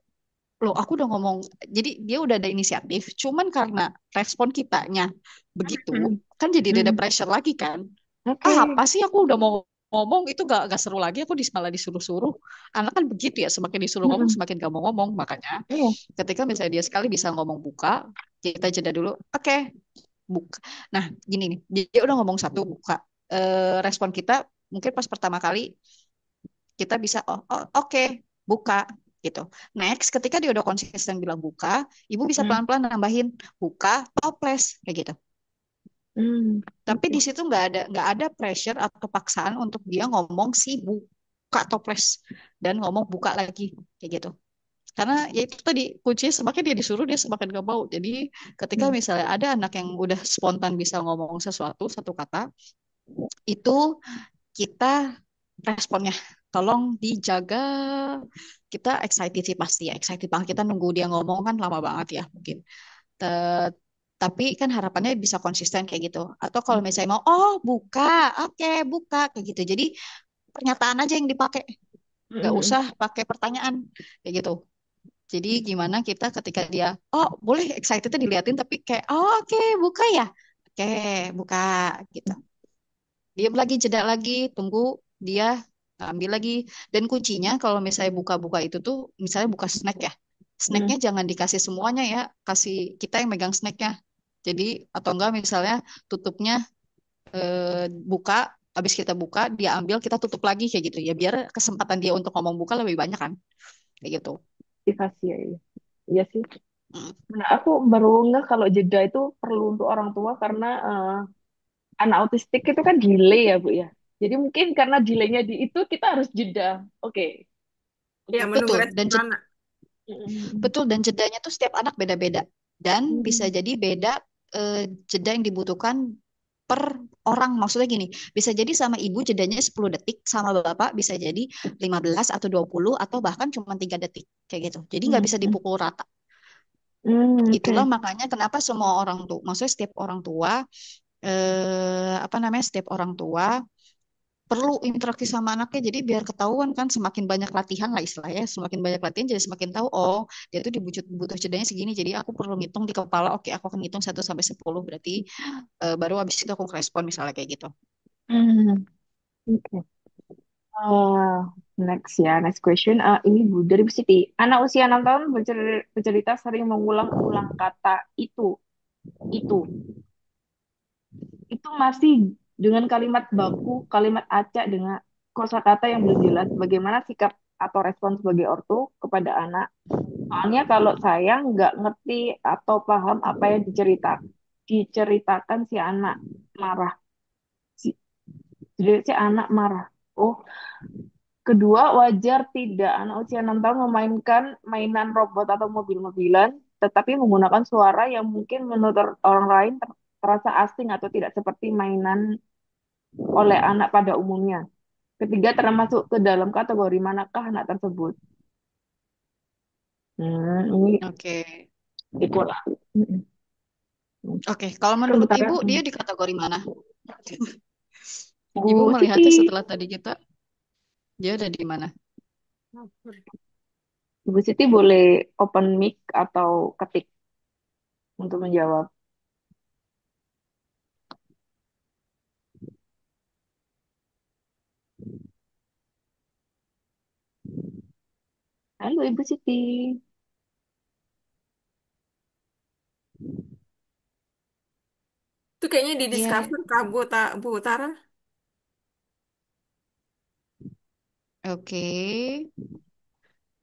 loh aku udah ngomong, jadi dia udah ada inisiatif, cuman karena respon kitanya begitu, Mm. kan jadi ada Mm. pressure lagi kan. Oke. Apa sih aku udah mau ngomong itu gak seru lagi, aku malah disuruh-suruh. Anak kan begitu ya, semakin disuruh ngomong Mm. semakin gak mau ngomong. Makanya Iya. ketika misalnya dia sekali bisa ngomong buka, kita jeda dulu, oke, buka. Nah gini nih, dia udah ngomong satu buka. Respon kita mungkin pas pertama kali kita bisa oke, buka gitu. Next, ketika dia udah konsisten bilang buka, ibu bisa Mm. pelan-pelan nambahin buka toples kayak gitu. Mm. Tapi Oke. di situ nggak ada pressure atau paksaan untuk dia ngomong si buka toples dan ngomong buka lagi kayak gitu. Karena ya itu tadi kuncinya semakin dia disuruh dia semakin gak mau. Jadi ketika Mm. misalnya ada anak yang udah spontan bisa ngomong sesuatu satu kata, itu kita responnya tolong dijaga. Kita excited sih pasti ya, excited banget kita nunggu dia ngomong kan lama banget ya mungkin. Te- tapi kan harapannya bisa konsisten kayak gitu. Atau kalau misalnya mau oh buka, oke buka kayak gitu. Jadi pernyataan aja yang dipakai, nggak Mm. usah pakai pertanyaan kayak gitu. Jadi gimana kita ketika dia oh boleh excitednya diliatin tapi kayak oh, oke buka ya, oke buka gitu. Diam lagi, jeda lagi, tunggu dia ambil lagi. Dan kuncinya kalau misalnya buka-buka itu tuh, misalnya buka snack ya, snacknya Mm. jangan dikasih semuanya ya, kasih kita yang megang snacknya. Jadi atau enggak misalnya tutupnya buka, habis kita buka, dia ambil, kita tutup lagi kayak gitu ya, biar kesempatan dia untuk ngomong buka lebih banyak kan, kayak gitu. Motivasi ya, iya. Iya sih. Mm. Nah, aku baru nggak kalau jeda itu perlu untuk orang tua karena anak autistik itu kan delay ya, Bu ya. Jadi mungkin karena delaynya di itu kita harus jeda. Oke. Ya, Oke. menunggu Betul, dan respon anak. Mm. betul dan jedanya tuh setiap anak beda-beda dan bisa Mm. jadi beda jeda yang dibutuhkan per orang. Maksudnya gini, bisa jadi sama ibu jedanya 10 detik, sama bapak bisa jadi 15 atau 20 atau bahkan cuma 3 detik kayak gitu. Jadi nggak bisa Mm. dipukul rata. Mm. Itulah Oke. makanya kenapa semua orang tua, maksudnya setiap orang tua apa namanya, setiap orang tua perlu interaksi sama anaknya, jadi biar ketahuan kan, semakin banyak latihan lah istilahnya, semakin banyak latihan jadi semakin tahu, oh dia tuh dibutuh butuh jedanya segini, jadi aku perlu ngitung di kepala, oke aku akan ngitung 1 sampai 10, berarti baru habis itu aku respon misalnya kayak gitu. Hmm, oke. Next ya, next question. Ini Bu dari Bu Siti. Anak usia 6 tahun bercerita sering mengulang-ulang kata itu. Itu masih dengan kalimat baku, kalimat acak dengan kosakata yang belum jelas. Bagaimana sikap atau respon sebagai ortu kepada anak? Soalnya kalau saya nggak ngerti atau paham apa yang diceritakan si anak marah. Si, jadi si anak marah. Oh, kedua, wajar tidak anak usia 6 tahun memainkan mainan robot atau mobil-mobilan, tetapi menggunakan suara yang mungkin menurut orang lain terasa asing atau tidak seperti mainan oleh anak pada umumnya. Ketiga, termasuk ke dalam kategori manakah anak tersebut? Ini Oke. tipe lah. Oke, kalau menurut Sebentar ya. Ibu dia di kategori mana? Ibu Bu melihatnya Siti. setelah tadi kita, dia ada di mana? Bu Siti boleh open mic atau ketik untuk menjawab. Halo Ibu Siti. Itu kayaknya di Dia, Discover Kak Bu Tara. oke,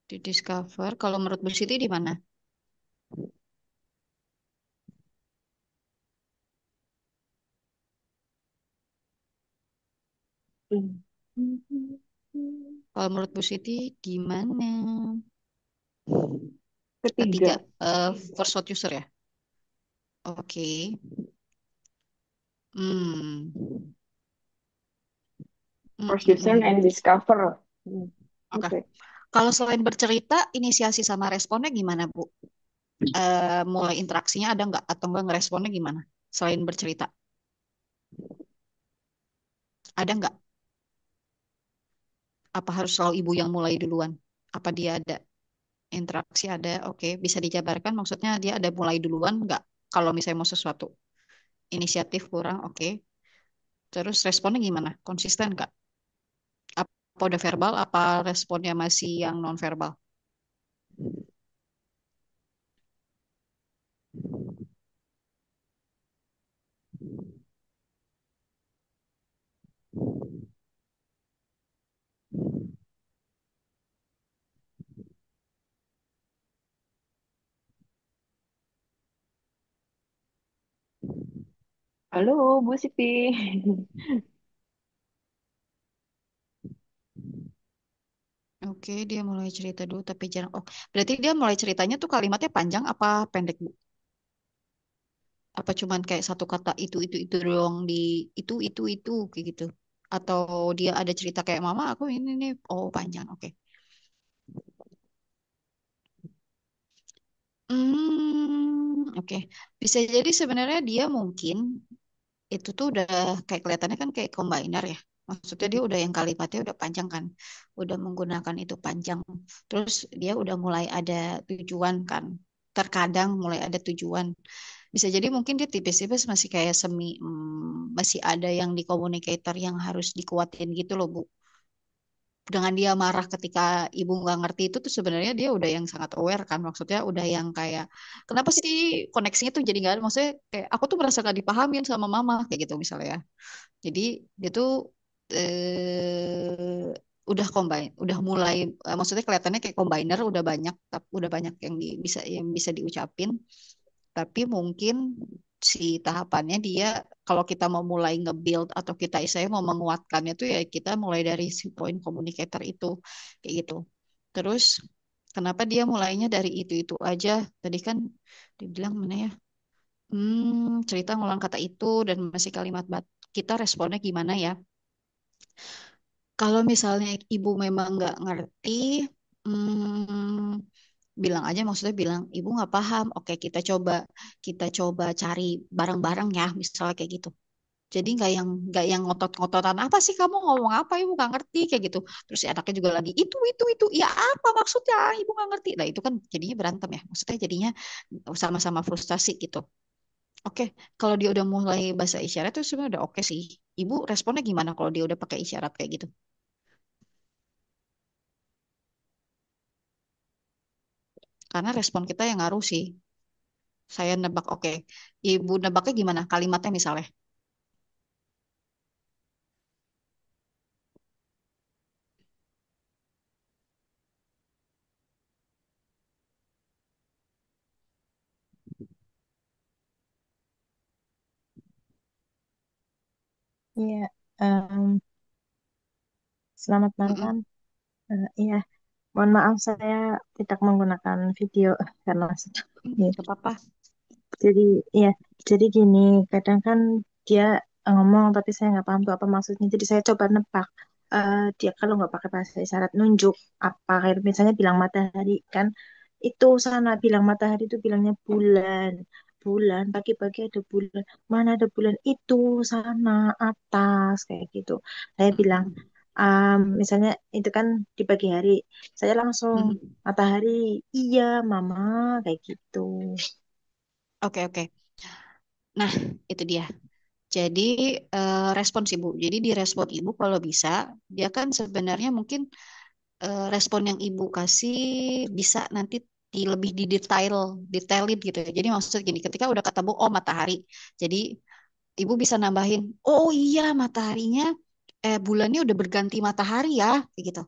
di Discover. Kalau menurut Bu Siti di mana? Kalau menurut Bu Siti gimana? Ketiga, Ketiga, first word user ya? Oke. Hmm. first user and Mm-mm. discover. Hmm, Oke. Oke. Kalau selain bercerita, inisiasi sama responnya gimana, Bu? Mulai interaksinya ada nggak? Atau nggak ngeresponnya gimana? Selain bercerita, ada nggak? Apa harus selalu ibu yang mulai duluan? Apa dia ada interaksi? Ada, oke. Bisa dijabarkan maksudnya dia ada mulai duluan nggak? Kalau misalnya mau sesuatu. Inisiatif kurang, oke. Terus responnya gimana? Konsisten nggak? Apa udah verbal? Apa responnya masih yang non verbal? Halo Bu Siti. Oke, dia mulai cerita dulu tapi jarang. Oh, berarti dia mulai ceritanya tuh kalimatnya panjang apa pendek, Bu? Apa cuman kayak satu kata itu doang di itu kayak gitu? Atau dia ada cerita kayak mama aku ini nih, oh panjang, oke. Oke. Bisa jadi sebenarnya dia mungkin itu tuh udah kayak kelihatannya kan kayak combiner ya. Maksudnya dia udah yang kalimatnya udah panjang kan. Udah menggunakan itu panjang. Terus dia udah mulai ada tujuan kan. Terkadang mulai ada tujuan. Bisa jadi mungkin dia tipis-tipis masih kayak masih ada yang di communicator yang harus dikuatin gitu loh, Bu. Dengan dia marah ketika ibu nggak ngerti itu tuh sebenarnya dia udah yang sangat aware kan, maksudnya udah yang kayak kenapa sih koneksinya tuh jadi nggak ada, maksudnya kayak aku tuh merasa nggak dipahamin sama mama kayak gitu misalnya ya. Jadi dia tuh udah combine, udah mulai, maksudnya kelihatannya kayak combiner udah banyak, tapi udah banyak yang bisa diucapin, tapi mungkin si tahapannya dia kalau kita mau mulai nge-build atau saya mau menguatkannya tuh ya kita mulai dari si point communicator itu kayak gitu. Terus kenapa dia mulainya dari itu aja? Tadi kan dibilang mana ya? Cerita ngulang kata itu dan masih kalimat kita responnya gimana ya? Kalau misalnya ibu memang nggak ngerti, bilang aja, maksudnya bilang ibu nggak paham. Oke, kita coba cari bareng-bareng ya, misalnya kayak gitu. Jadi nggak yang ngotot-ngototan apa sih kamu ngomong apa ibu nggak ngerti kayak gitu. Terus si anaknya juga lagi itu ya apa maksudnya ibu nggak ngerti. Nah itu kan jadinya berantem ya. Maksudnya jadinya sama-sama frustasi gitu. Oke, kalau dia udah mulai bahasa isyarat itu sebenarnya udah oke sih. Ibu responnya gimana kalau dia udah pakai isyarat kayak gitu? Karena respon kita yang ngaruh sih. Saya nebak oke. Ibu nebaknya gimana? Kalimatnya misalnya. Iya, em, selamat malam. Mm-mm. Iya, mohon maaf saya tidak menggunakan video karena iya. Gak apa-apa. Jadi, iya, jadi gini, kadang kan dia ngomong tapi saya nggak paham tuh apa maksudnya. Jadi saya coba nebak. Dia kalau nggak pakai bahasa isyarat nunjuk apa kayak misalnya bilang matahari kan itu sana bilang matahari itu bilangnya bulan. Bulan pagi-pagi ada bulan. Mana ada bulan itu sana atas kayak gitu. Saya bilang Mm-mm. misalnya itu kan di pagi hari. Saya langsung Mm-mm. matahari, iya mama kayak gitu. Oke, oke. Nah, itu dia. Jadi respons ibu. Jadi di respon ibu kalau bisa, dia kan sebenarnya mungkin respon yang ibu kasih bisa nanti lebih detailin gitu ya. Jadi maksud gini, ketika udah ketemu oh matahari, jadi ibu bisa nambahin, oh iya mataharinya, bulannya udah berganti matahari ya, kayak gitu.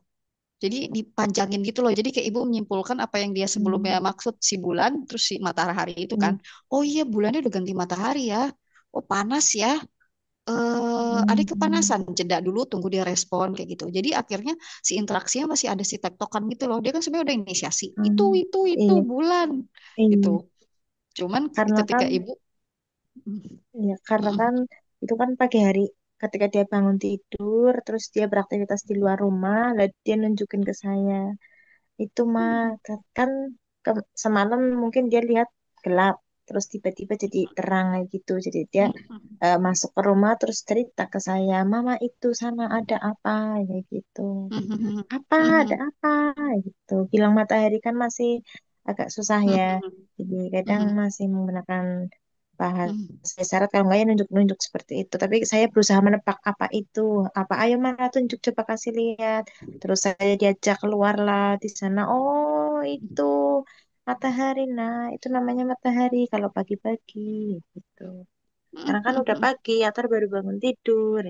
Jadi dipanjangin gitu loh. Jadi kayak ibu menyimpulkan apa yang dia sebelumnya Hmm. maksud si bulan, terus si matahari itu kan. Hmm. Oh iya bulannya udah ganti matahari ya. Oh panas ya. Ada Hmm. kepanasan. Jeda dulu, tunggu dia respon kayak gitu. Jadi akhirnya si interaksinya masih ada si tektokan gitu loh. Dia kan sebenarnya udah inisiasi. Hmm. Itu Iya, bulan gitu. iya. Cuman Karena ketika kan, ibu, iya, karena kan itu kan pagi hari ketika dia bangun tidur, terus dia beraktivitas di luar rumah, lalu dia nunjukin ke saya. Itu mah kan semalam mungkin dia lihat gelap, terus tiba-tiba jadi terang kayak gitu. Jadi dia masuk ke rumah terus cerita ke saya, Mama itu sana ada apa kayak gitu. Apa ada apa gitu. Bilang matahari kan masih agak susah ya. Jadi kadang masih menggunakan bahasa isyarat kalau nggak ya nunjuk-nunjuk seperti itu. Tapi saya berusaha menebak apa itu. Apa ayo mana tunjuk coba kasih lihat. Terus saya diajak keluar lah di sana. Oh itu matahari nah itu namanya matahari kalau pagi-pagi gitu. Karena kan udah pagi atau baru bangun tidur.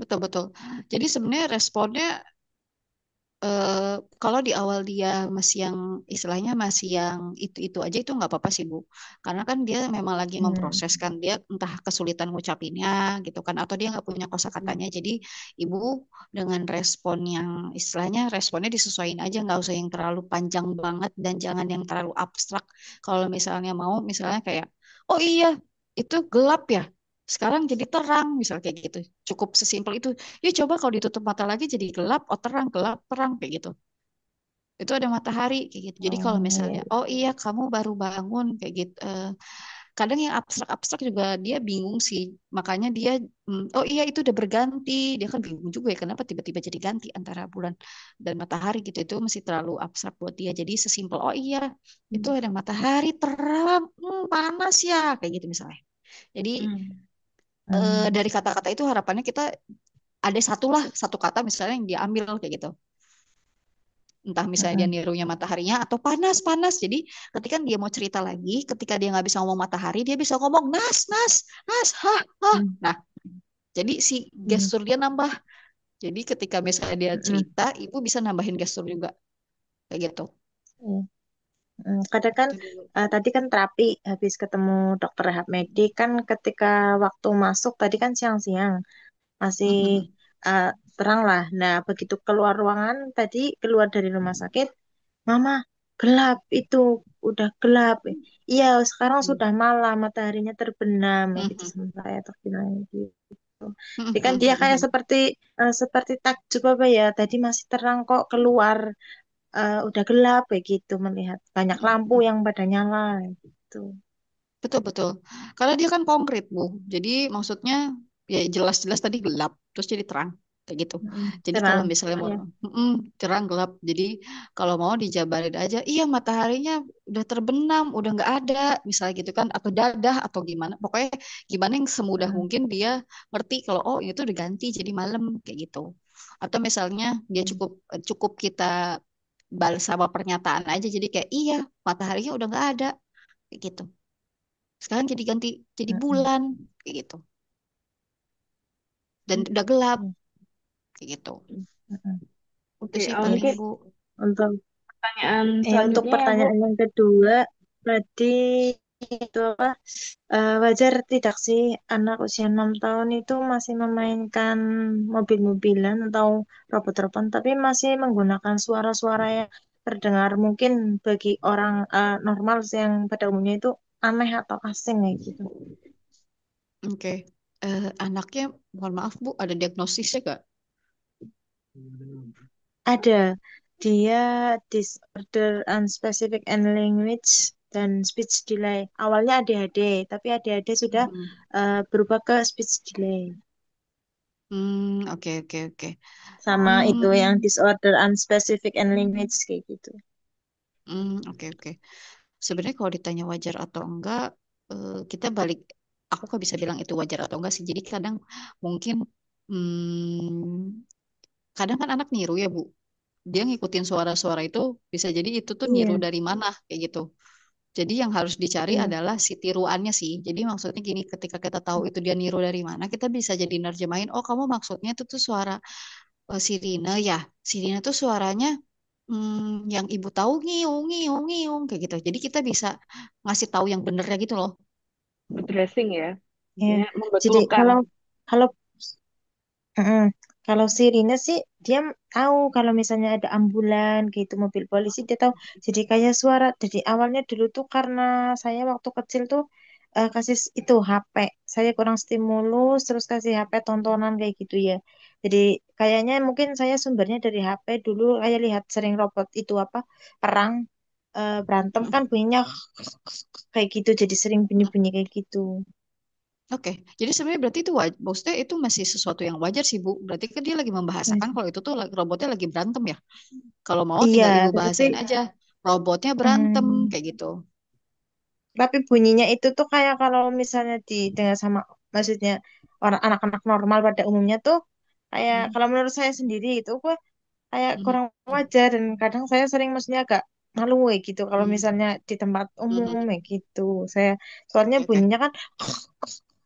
betul betul. Jadi sebenarnya responnya kalau di awal dia masih yang istilahnya masih yang itu aja itu nggak apa-apa sih Bu, karena kan dia memang lagi Hmm. memproses kan dia entah kesulitan ngucapinnya gitu kan atau dia nggak punya kosakatanya. Jadi Ibu dengan respon yang istilahnya responnya disesuaikan aja, nggak usah yang terlalu panjang banget dan jangan yang terlalu abstrak. Kalau misalnya mau misalnya kayak oh iya itu gelap ya sekarang jadi terang misal kayak gitu, cukup sesimpel itu. Ya coba kalau ditutup mata lagi jadi gelap terang kayak gitu. Itu ada matahari kayak gitu. Jadi kalau Oh, misalnya, iya. oh iya kamu baru bangun kayak gitu. Kadang yang abstrak-abstrak juga dia bingung sih. Makanya dia, oh iya itu udah berganti. Dia kan bingung juga ya kenapa tiba-tiba jadi ganti antara bulan dan matahari gitu. Itu masih terlalu abstrak buat dia. Jadi sesimpel, oh iya itu Hmm. ada matahari terang, panas ya kayak gitu misalnya. Jadi Hmm. Hmm. dari kata-kata itu harapannya kita ada satu kata misalnya yang diambil kayak gitu. Entah misalnya dia Hmm. nirunya mataharinya atau panas panas. Jadi ketika dia mau cerita lagi, ketika dia nggak bisa ngomong matahari, dia bisa ngomong nas nas nas hah hah. Hmm. Nah, jadi si Hmm. gestur dia nambah. Jadi ketika misalnya dia Hmm. cerita, ibu bisa nambahin gestur juga kayak gitu. Hmm. Kadang kan Itu dulu. tadi kan terapi habis ketemu dokter rehab medik kan ketika waktu masuk tadi kan siang-siang masih uh, terang lah. Nah begitu keluar ruangan tadi keluar dari rumah sakit, Mama gelap itu udah gelap. Iya sekarang sudah malam mataharinya terbenam ya gitu sama saya terbilang gitu. Jadi kan dia kayak seperti takjub apa ya tadi masih terang kok keluar udah gelap kayak gitu melihat banyak lampu yang pada nyala gitu. Betul, betul. Karena dia kan konkret, Bu. Jadi maksudnya ya jelas-jelas tadi gelap, terus jadi terang. Kayak gitu. Jadi kalau Terang. misalnya mau Ya. terang gelap, jadi kalau mau dijabarin aja, iya mataharinya udah terbenam, udah nggak ada, misalnya gitu kan, atau dadah, atau gimana. Pokoknya gimana yang semudah Mm, mungkin dia ngerti kalau oh itu udah ganti jadi malam, kayak gitu. Atau misalnya dia mm, cukup cukup kita balas sama pernyataan aja, jadi kayak iya mataharinya udah nggak ada, kayak gitu. Sekarang jadi ganti jadi mm, mm, bulan kayak gitu. Dan udah gelap mm, kayak gitu. mm, mm. Itu Oke, sih paling mungkin Bu. Untuk pertanyaan untuk selanjutnya ya, Bu. pertanyaan yang kedua, berarti itu apa? Wajar tidak sih anak usia 6 tahun itu masih memainkan mobil-mobilan atau robot-robotan, tapi masih menggunakan suara-suara yang terdengar mungkin bagi orang normal sih yang pada umumnya itu aneh atau asing kayak gitu. Oke. Anaknya mohon maaf Bu, ada diagnosisnya gak? Ada, dia disorder unspecific and language dan speech delay. Awalnya ADHD, tapi ADHD sudah Hmm. berubah ke speech delay. Oke, oke, oke. Sama itu yang Hmm, disorder unspecific and language kayak gitu. oke, oke. Sebenarnya kalau ditanya wajar atau enggak, kita balik, aku nggak bisa bilang itu wajar atau enggak sih. Jadi kadang mungkin, kadang kan anak niru ya Bu. Dia ngikutin suara-suara itu, bisa jadi itu tuh niru Iya, dari mana, kayak gitu. Jadi yang harus dicari iya. adalah si tiruannya sih. Jadi maksudnya gini, ketika kita tahu itu dia niru dari mana, kita bisa jadi nerjemahin, oh kamu maksudnya itu tuh suara sirine ya. Sirine tuh suaranya yang ibu tahu ngiung, ngiung, ngiung, kayak gitu. Jadi kita bisa ngasih tahu yang benernya gitu loh. Addressing ya. Iya. Maksudnya Jadi membetulkan. kalau mm, kalau sirine sih dia tahu kalau misalnya ada ambulan gitu mobil polisi dia tahu. Jadi kayak suara dari awalnya dulu tuh karena saya waktu kecil tuh kasih itu HP. Saya kurang stimulus terus kasih HP tontonan kayak gitu ya. Jadi kayaknya mungkin saya sumbernya dari HP dulu kayak lihat sering robot itu apa perang berantem kan bunyinya kayak gitu jadi sering bunyi-bunyi kayak gitu. Oke, jadi sebenarnya berarti itu maksudnya itu masih sesuatu yang wajar sih Bu. Berarti kan dia lagi membahasakan kalau itu tuh robotnya lagi berantem ya. Kalau mau Iya, tinggal ibu tapi bahasain aja, robotnya berantem hmm, kayak gitu. tapi bunyinya itu tuh kayak kalau misalnya didengar sama maksudnya orang anak-anak normal pada umumnya tuh kayak Hmm. kalau menurut saya sendiri itu kok kayak Hmm. kurang wajar dan kadang saya sering maksudnya agak malu gitu kalau Hmm. misalnya di tempat umum Hmm. gitu. Saya soalnya Oke, oke. bunyinya kan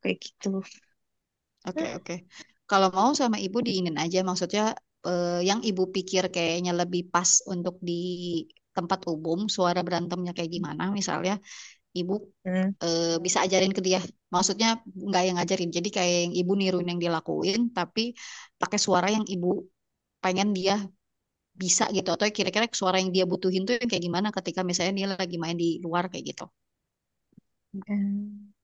kayak gitu. Oke, oke. Kalau mau sama ibu diinin aja, maksudnya yang ibu pikir kayaknya lebih pas untuk di tempat umum, suara berantemnya kayak gimana, misalnya ibu Hmm. bisa ajarin ke dia. Maksudnya nggak yang ngajarin, jadi kayak yang ibu niruin yang dilakuin, tapi pakai suara yang ibu pengen dia bisa gitu, atau kira-kira suara yang dia butuhin tuh yang kayak gimana ketika misalnya dia lagi main di luar kayak gitu. Hmm.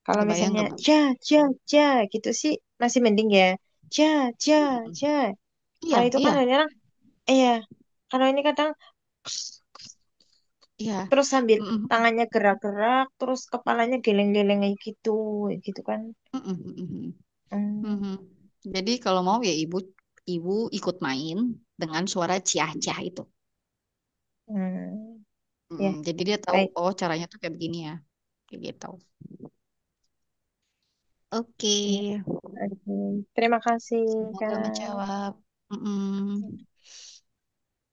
Kalau Kebayang misalnya nggak Bu? ja ja ja gitu sih masih mending ya. Ja ja Mm-mm. ja. Iya, Kalau itu kan iya, kadang iya. Kalau ini kadang iya. terus sambil Mm-mm. tangannya gerak-gerak, terus kepalanya geleng-geleng kayak gitu kan. Mm-mm. Mm-mm. Hmm. Mhm. Jadi kalau mau ya ibu ikut main dengan suara ciah-ciah itu. Hmm. Mm-mm. Ya, Jadi dia tahu baik. oh caranya tuh kayak begini ya, kayak gitu. Oke, Ya, oke. Terima kasih, semoga Kak. menjawab. Mm-mm.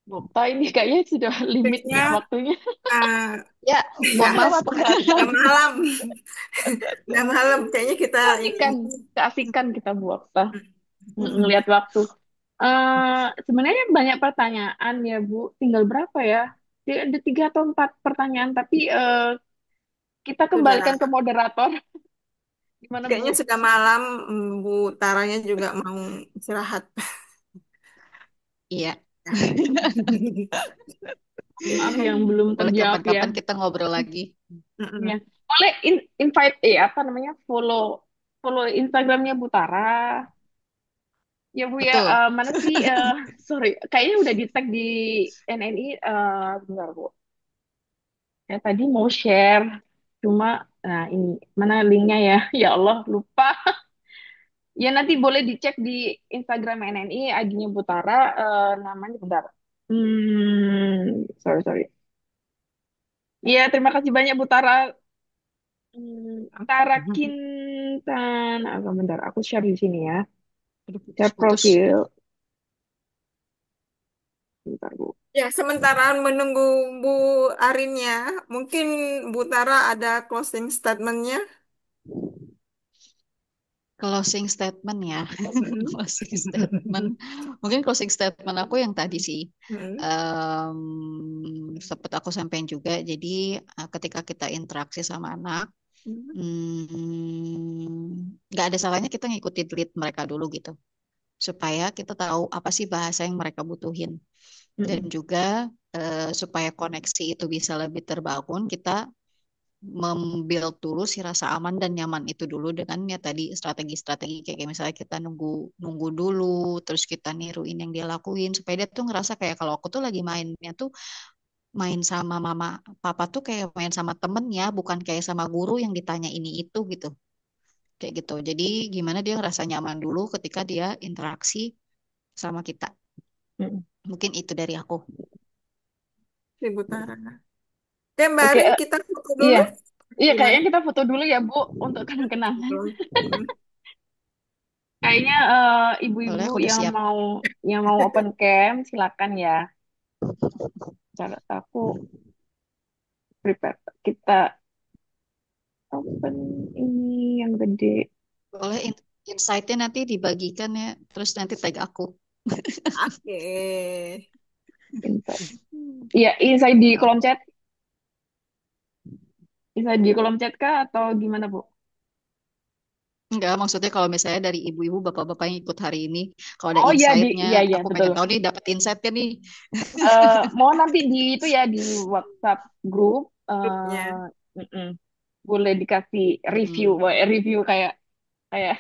Dokter ini kayaknya sudah limit Tipsnya, nih waktunya. Ya, ya, mohon Malam maaf. atau enggak? udah malam. Udah malam. Kayaknya kita ini. Keasikan, keasikan kita Bu Okta. Ngelihat waktu. Sebenarnya banyak pertanyaan ya Bu. Tinggal berapa ya? Ada 3 atau 4 pertanyaan, tapi kita Sudah, kembalikan ke moderator. Gimana kayaknya Bu? sudah malam. Bu Taranya juga mau istirahat. Iya, Maaf yang belum boleh terjawab ya. kapan-kapan kita ngobrol lagi. Ya. Boleh invite apa namanya follow follow Instagramnya Bu Tara. Ya Bu ya, Betul. mana sih? Sorry, kayaknya udah di tag di NNI. Bentar Bu. Ya tadi mau share Cuma, nah ini mana linknya ya? Ya Allah, lupa. Ya nanti boleh dicek di Instagram NNI, ID-nya Butara, namanya bentar. Sorry sorry. Iya, terima kasih banyak Butara. Tara Kintan. Apa bentar, aku share di sini ya. Aduh, Share putus-putus. profil. Bentar, Bu. Ya, sementara menunggu Bu Arinnya, mungkin Bu Tara ada closing statementnya. Closing statement ya. Mm-mm. Closing statement. Mungkin closing statement aku yang tadi sih. Mm-mm. Sempat aku sampaikan juga. Jadi ketika kita interaksi sama anak, Mm-mm. nggak ada salahnya kita ngikutin lead mereka dulu gitu. Supaya kita tahu apa sih bahasa yang mereka butuhin. Dan Mm-mm. juga supaya koneksi itu bisa lebih terbangun, kita membuild dulu si rasa aman dan nyaman itu dulu dengan ya tadi strategi-strategi kayak misalnya kita nunggu nunggu dulu, terus kita niruin yang dia lakuin supaya dia tuh ngerasa kayak kalau aku tuh lagi mainnya tuh main sama mama papa tuh kayak main sama temen ya, bukan kayak sama guru yang ditanya ini itu gitu. Kayak gitu. Jadi gimana dia ngerasa nyaman dulu ketika dia interaksi sama kita. Mm-mm. Mungkin itu dari aku. Si Bu Tara. Oke, Mbak Oke, Arin, kita foto iya. dulu. Iya, Gimana? kayaknya kita foto dulu ya, Bu, untuk kenang-kenangan. Mm-mm. Kayaknya ibu-ibu Soalnya aku udah siap. yang mau open cam, silakan ya. Cara aku prepare. Kita open ini yang gede. Boleh insight-nya nanti dibagikan ya, terus nanti tag aku. Oke. Insight. Iya, insight di kolom chat. Insight di kolom chat kah atau gimana, Bu? Enggak, maksudnya kalau misalnya dari ibu-ibu, bapak-bapak yang ikut hari ini, kalau ada Oh iya insight-nya, iya iya aku betul. pengen tahu nih, dapat insight kan nih. Mau nanti di itu ya di WhatsApp grup Grupnya. mm-mm. Boleh dikasih review, Mm-mm. review kayak kayak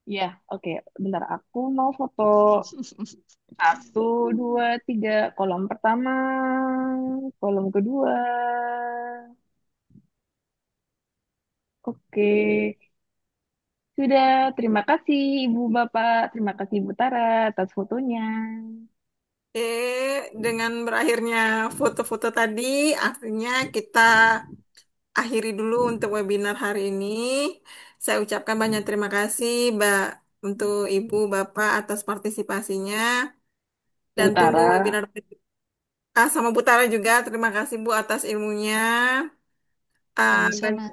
ya, oke. Bentar, aku mau foto satu, dua, tiga. Kolom pertama, kolom kedua. Oke, sudah. Terima kasih Ibu Bapak, terima kasih Ibu Tara atas fotonya. Dengan berakhirnya foto-foto tadi, akhirnya kita akhiri dulu untuk webinar hari ini. Saya ucapkan banyak terima kasih, Mbak, untuk Ibu, Bapak atas partisipasinya. Dan Ibu tunggu Tara, webinar sama Bu Tara juga. Terima kasih Bu atas ilmunya. Dan Sama-sama.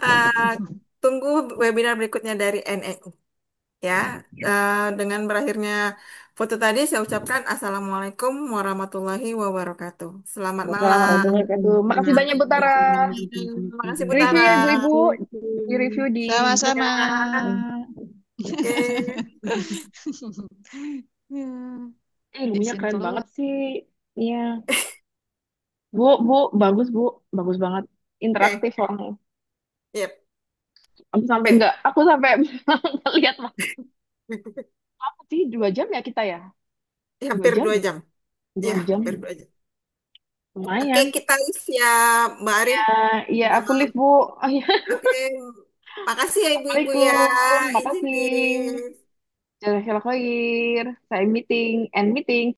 ah, tunggu webinar berikutnya dari NEU. Ya, dengan berakhirnya foto tadi, saya ucapkan Assalamualaikum warahmatullahi wabarakatuh. Selamat warahmatullahi malam. wabarakatuh. Makasih banyak Bu Tara. Terima kasih Bu Review Tara. ya Ibu-ibu, di review di grup. Sama-sama. Oke. Ya, Ilmunya izin keren banget telat. sih. Iya. Bu, bagus Bu, bagus banget. Oke. Interaktif orangnya. Yep. Enggak, Oke. aku sampai lihat apa sih 2 jam ya kita ya? Dua Hampir jam dua ya? jam. Dua Ya, jam, hampir 2 jam. Oke, lumayan. kita live ya, Mbak Ya, Arin. iya aku live Bu. Oh, ya. Oke. Makasih ya ibu-ibu ya. Assalamualaikum, Izin makasih. live. Jazakallah khair. Saya meeting, end meeting.